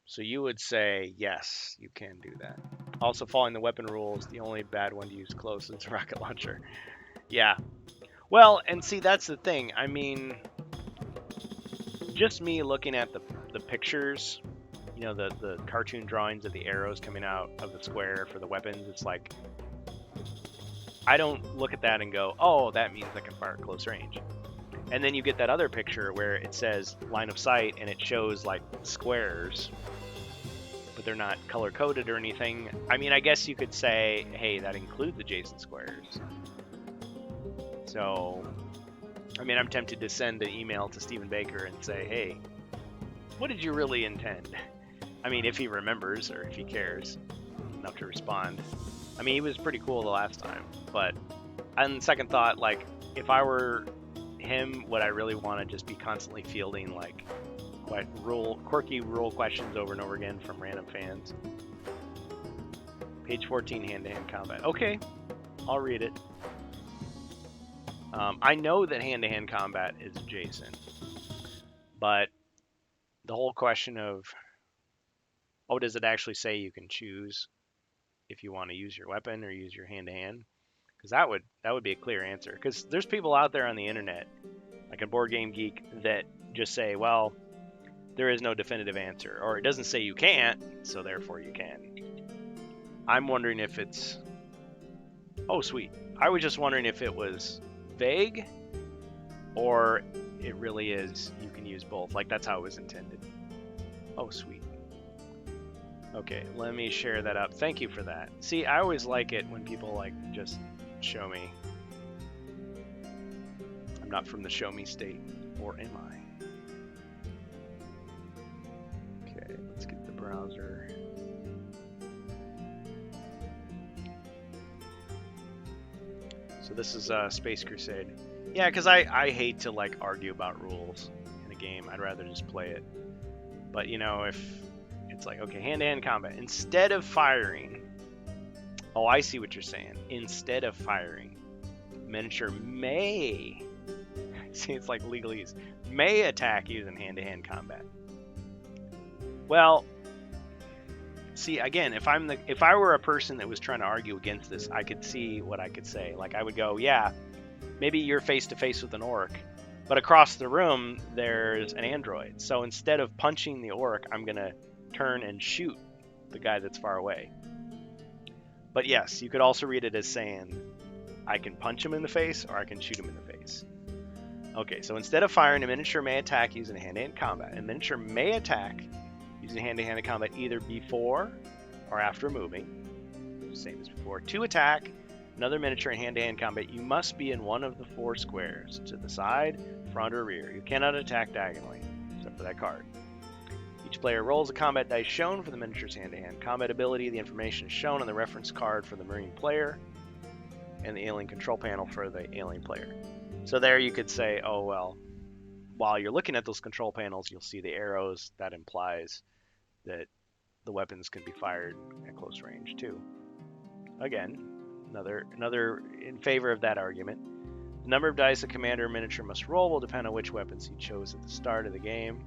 [SPEAKER 1] So you would say, yes, you can do that. Also, following the weapon rules, the only bad one to use close is a rocket launcher. Yeah. Well, and see, that's the thing. I mean, just me looking at the pictures, you know, the cartoon drawings of the arrows coming out of the square for the weapons, it's like, I don't look at that and go, oh, that means I can fire at close range. And then you get that other picture where it says line of sight and it shows like squares, but they're not color coded or anything. I mean, I guess you could say, hey, that includes adjacent squares. So I mean, I'm tempted to send an email to Stephen Baker and say, hey, what did you really intend? I mean, if he remembers or if he cares enough to respond. I mean, he was pretty cool the last time, but on second thought, like, if I were him, would I really want to just be constantly fielding, like, quirky rule questions over and over again from random fans? Page 14, hand-to-hand combat. Okay, I'll read it. I know that hand-to-hand combat is adjacent, but the whole question of, oh, does it actually say you can choose if you want to use your weapon or use your hand-to-hand? Because that would be a clear answer. Because there's people out there on the internet, like a Board Game Geek, that just say, well, there is no definitive answer, or it doesn't say you can't, so therefore you can. I'm wondering if it's, oh sweet, I was just wondering if it was vague, or it really is you can use both, like that's how it was intended. Oh sweet. Okay, let me share that up. Thank you for that. See, I always like it when people like just show me. I'm not from the show me state, or am I? Okay, let's get the browser. So this is Space Crusade. Yeah, because I hate to like argue about rules in a game. I'd rather just play it. But you know, if it's like, okay, hand-to-hand combat, instead of firing, oh, I see what you're saying. Instead of firing, miniature may, see, it's like legalese, may attack using hand-to-hand combat. Well, see, again, if I were a person that was trying to argue against this, I could see what I could say. Like I would go, yeah, maybe you're face to face with an orc, but across the room there's an android. So instead of punching the orc, I'm gonna turn and shoot the guy that's far away. But yes, you could also read it as saying I can punch him in the face or I can shoot him in the face. Okay, so instead of firing, a miniature may attack using hand-to-hand combat. A miniature may attack using hand-to-hand combat either before or after moving, same as before. To attack another miniature in hand-to-hand combat, you must be in one of the 4 squares, to the side, front, or rear. You cannot attack diagonally, except for that card. Each player rolls a combat dice shown for the miniature's hand-to-hand combat ability. The information is shown on the reference card for the Marine player and the alien control panel for the alien player. So there you could say, oh well, while you're looking at those control panels, you'll see the arrows. That implies that the weapons can be fired at close range too. Again, another in favor of that argument. The number of dice a commander miniature must roll will depend on which weapons he chose at the start of the game.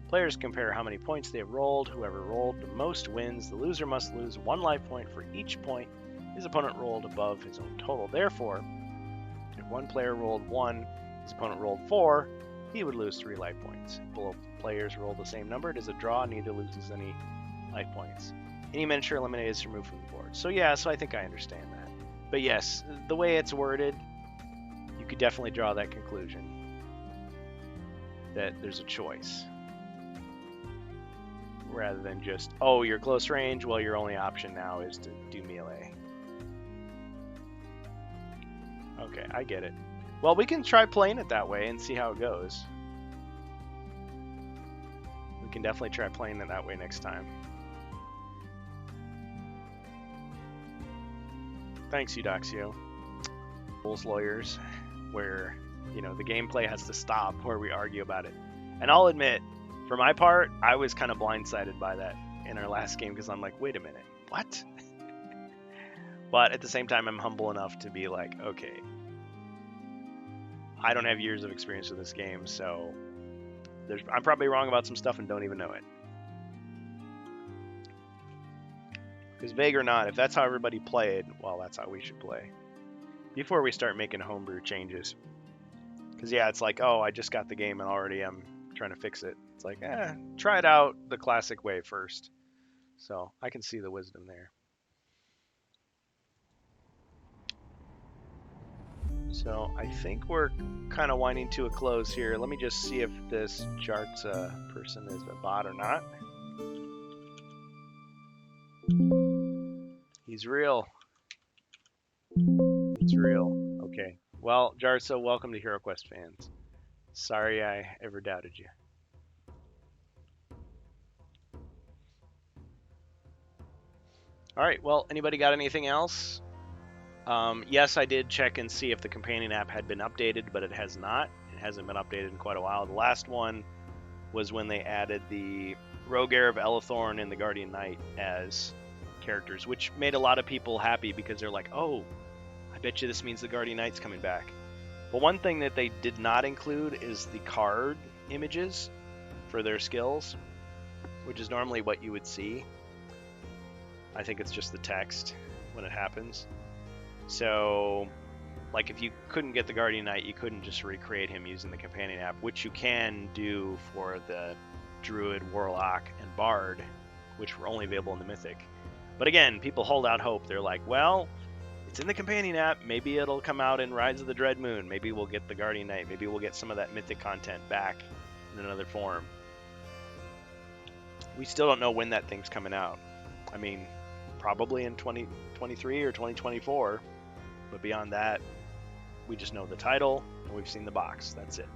[SPEAKER 1] Players compare how many points they have rolled. Whoever rolled the most wins. The loser must lose 1 life point for each point his opponent rolled above his own total. Therefore, if one player rolled 1, his opponent rolled 4, he would lose 3 life points. If both players roll the same number, it is a draw, neither loses any life points. Any miniature eliminated is removed from the board. So yeah, so I think I understand that. But yes, the way it's worded, you could definitely draw that conclusion that there's a choice. Rather than just, oh, you're close range, well, your only option now is to do melee. Okay, I get it. Well, we can try playing it that way and see how it goes. We can definitely try playing it that way next time. Thanks, Eudoxio. Rules lawyers, where, you know, the gameplay has to stop where we argue about it. And I'll admit, for my part, I was kind of blindsided by that in our last game because I'm like, wait a minute, what? But at the same time, I'm humble enough to be like, okay, I don't have years of experience with this game, so I'm probably wrong about some stuff and don't even know it. Because vague or not, if that's how everybody played, well, that's how we should play. Before we start making homebrew changes. Because yeah, it's like, oh, I just got the game and already I'm trying to fix it. It's like, try it out the classic way first. So I can see the wisdom there. So I think we're kind of winding to a close here. Let me just see if this Jartza person is a bot or not. He's real. He's real. Okay. Well, Jarso, welcome to HeroQuest fans. Sorry I ever doubted you. All right, well, anybody got anything else? Yes, I did check and see if the companion app had been updated, but it has not. It hasn't been updated in quite a while. The last one was when they added the Rogear of Elithorn and the Guardian Knight as characters, which made a lot of people happy because they're like, oh, I bet you this means the Guardian Knight's coming back. But one thing that they did not include is the card images for their skills, which is normally what you would see. I think it's just the text when it happens. So, like, if you couldn't get the Guardian Knight, you couldn't just recreate him using the companion app, which you can do for the Druid, Warlock, and Bard, which were only available in the Mythic. But again, people hold out hope. They're like, well, it's in the companion app. Maybe it'll come out in Rise of the Dread Moon. Maybe we'll get the Guardian Knight. Maybe we'll get some of that Mythic content back in another form. We still don't know when that thing's coming out. I mean, probably in 2023 or 2024. But beyond that, we just know the title and we've seen the box. That's it.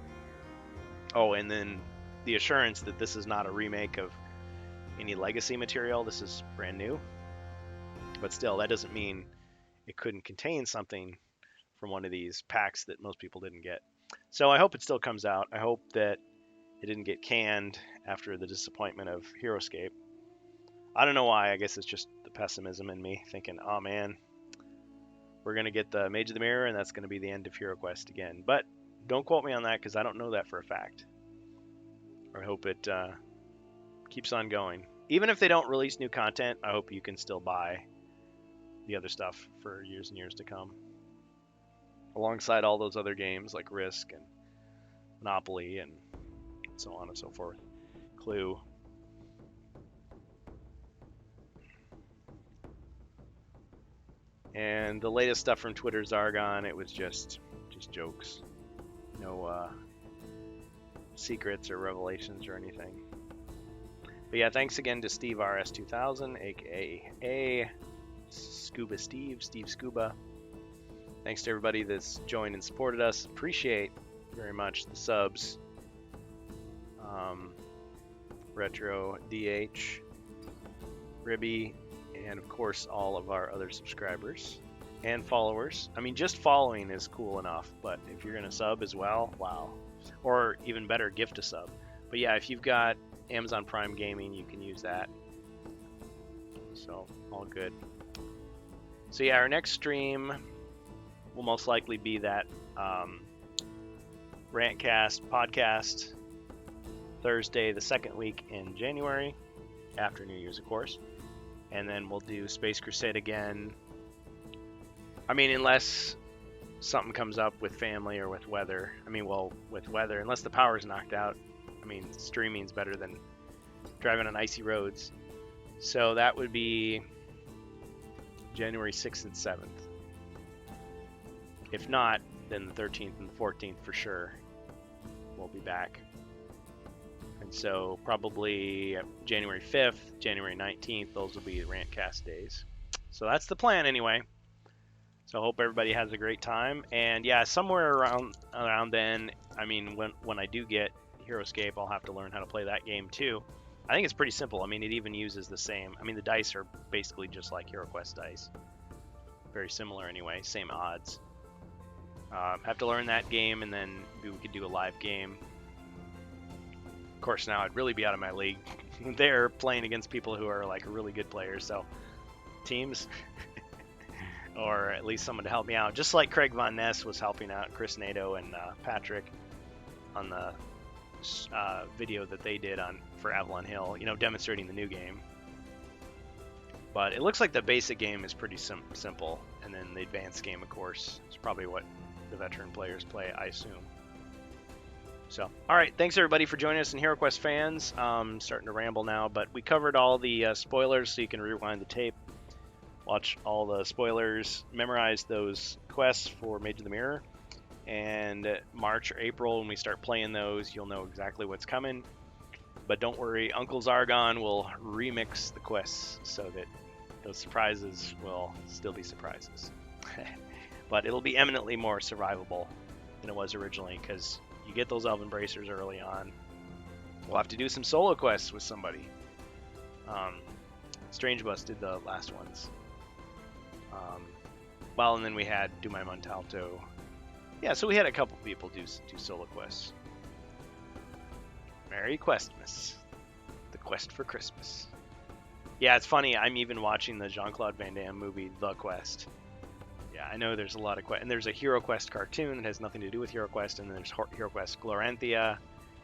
[SPEAKER 1] Oh, and then the assurance that this is not a remake of any legacy material. This is brand new. But still, that doesn't mean it couldn't contain something from one of these packs that most people didn't get. So I hope it still comes out. I hope that it didn't get canned after the disappointment of HeroScape. I don't know why. I guess it's just the pessimism in me thinking, oh man, we're going to get the Mage of the Mirror and that's going to be the end of HeroQuest again. But don't quote me on that because I don't know that for a fact. I hope it keeps on going. Even if they don't release new content, I hope you can still buy the other stuff for years and years to come. Alongside all those other games like Risk and Monopoly and so on and so forth. Clue. And the latest stuff from Twitter's Argon, it was just jokes. No secrets or revelations or anything. But yeah, thanks again to Steve RS2000, aka Scuba Steve Scuba. Thanks to everybody that's joined and supported us. Appreciate very much the subs. Retro DH, Ribby, and of course all of our other subscribers and followers. I mean, just following is cool enough, but if you're gonna sub as well, wow. Or even better, gift a sub. But yeah, if you've got Amazon Prime Gaming, you can use that. So all good. So yeah, our next stream will most likely be that Rantcast podcast Thursday, the second week in January, after New Year's, of course. And then we'll do Space Crusade again. I mean, unless something comes up with family or with weather. I mean, well, with weather, unless the power's knocked out. I mean, streaming's better than driving on icy roads. So that would be January 6th and 7th. If not, then the 13th and the 14th for sure. We'll be back. And so probably January 5th, January 19th, those will be the Rantcast days. So that's the plan anyway. So I hope everybody has a great time. And yeah, somewhere around then, I mean, when I do get HeroScape, I'll have to learn how to play that game too. I think it's pretty simple. I mean, it even uses the same. I mean, the dice are basically just like HeroQuest dice. Very similar anyway, same odds. Have to learn that game, and then maybe we could do a live game. Of course, now I'd really be out of my league. They're playing against people who are like really good players, so teams, or at least someone to help me out. Just like Craig Von Ness was helping out Chris Nato and Patrick on the video that they did for Avalon Hill, you know, demonstrating the new game. But it looks like the basic game is pretty simple, and then the advanced game, of course, is probably what the veteran players play, I assume. So, all right, thanks everybody for joining us in HeroQuest fans. Starting to ramble now, but we covered all the spoilers, so you can rewind the tape, watch all the spoilers, memorize those quests for Mage of the Mirror, and March or April when we start playing those, you'll know exactly what's coming. But don't worry, Uncle Zargon will remix the quests so that those surprises will still be surprises. but it'll be eminently more survivable than it was originally because you get those Elven Bracers early on. We'll have to do some solo quests with somebody. Strange Bus did the last ones. Well, and then we had Dumai Montalto. Yeah, so we had a couple people do solo quests. Merry Questmas. The Quest for Christmas. Yeah, it's funny. I'm even watching the Jean-Claude Van Damme movie, The Quest. Yeah, I know there's a lot of quests. And there's a Hero Quest cartoon that has nothing to do with Hero Quest. And then there's Hero Quest Gloranthia,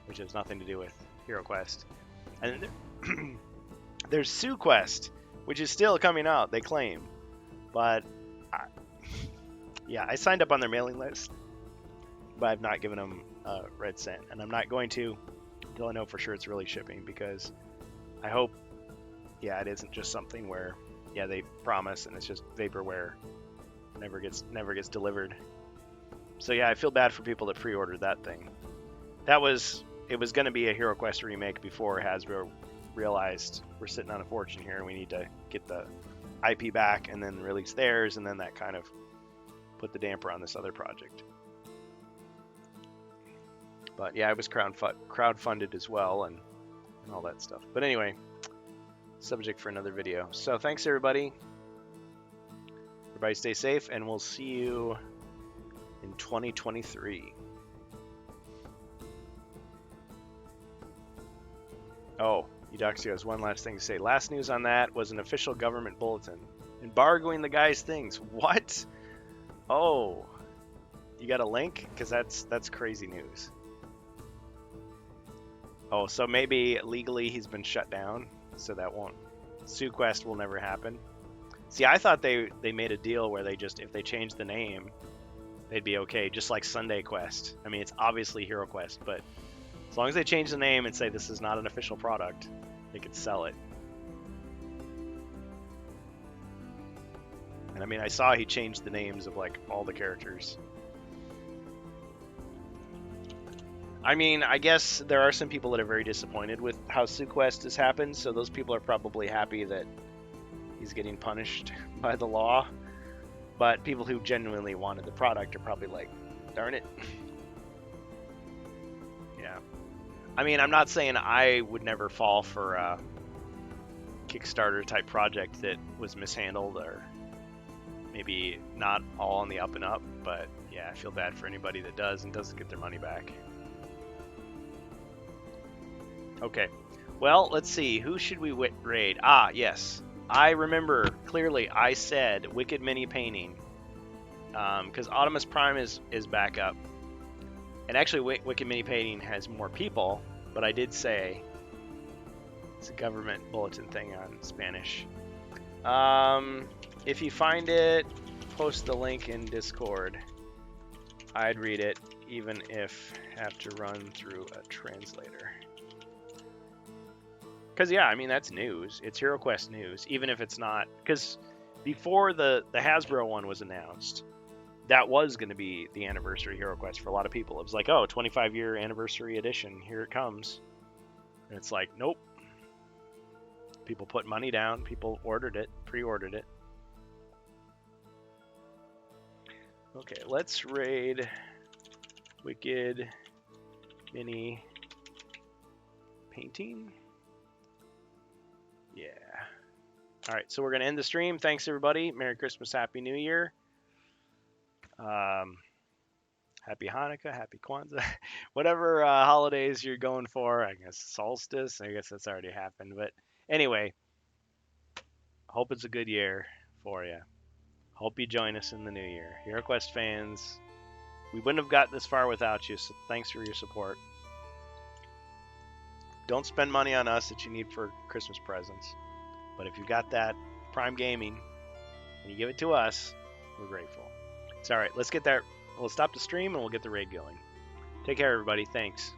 [SPEAKER 1] which has nothing to do with Hero Quest. And then there's Sue Quest, which is still coming out, they claim. But, yeah, I signed up on their mailing list, but I've not given them a red cent. And I'm not going to until I know for sure it's really shipping, because I hope, yeah, it isn't just something where, yeah, they promise and it's just vaporware, never gets delivered. So yeah, I feel bad for people that pre-ordered that thing. It was going to be a Hero Quest remake before Hasbro realized we're sitting on a fortune here and we need to get the IP back and then release theirs, and then that kind of put the damper on this other project. But yeah, it was crowdfunded as well and all that stuff. But anyway, subject for another video. So thanks everybody. Everybody stay safe, and we'll see you in 2023. Oh, Eudoxia has one last thing to say. Last news on that was an official government bulletin embargoing the guy's things. What? Oh, you got a link? Because that's crazy news. Oh, so maybe legally he's been shut down, so that won't. SueQuest will never happen. See, I thought they made a deal where they just, if they changed the name, they'd be okay, just like Sunday Quest. I mean, it's obviously Hero Quest, but as long as they change the name and say this is not an official product, they could sell it. And I mean, I saw he changed the names of like all the characters. I mean, I guess there are some people that are very disappointed with how SueQuest has happened, so those people are probably happy that he's getting punished by the law. But people who genuinely wanted the product are probably like, darn it. Yeah. I mean, I'm not saying I would never fall for a Kickstarter type project that was mishandled or maybe not all on the up and up, but yeah, I feel bad for anybody that does and doesn't get their money back. Okay, well, let's see. Who should we raid? Ah, yes. I remember clearly I said Wicked Mini Painting because Optimus Prime is back up. And actually, Wicked Mini Painting has more people, but I did say it's a government bulletin thing on Spanish. If you find it, post the link in Discord. I'd read it, even if I have to run through a translator. Because, yeah, I mean, that's news. It's HeroQuest news, even if it's not. Because before the Hasbro one was announced, that was going to be the anniversary HeroQuest for a lot of people. It was like, oh, 25-year anniversary edition. Here it comes. And it's like, nope. People put money down. People ordered it, pre-ordered it. Okay, let's raid Wicked Mini Painting. Yeah. All right, so we're going to end the stream. Thanks, everybody. Merry Christmas, Happy New Year. Happy Hanukkah, Happy Kwanzaa. Whatever holidays you're going for. I guess solstice. I guess that's already happened. But anyway, hope it's a good year for you. Hope you join us in the new year. HeroQuest fans, we wouldn't have got this far without you, so thanks for your support. Don't spend money on us that you need for Christmas presents. But if you've got that Prime Gaming and you give it to us, we're grateful. It's all right. Let's get that. We'll stop the stream and we'll get the raid going. Take care, everybody. Thanks.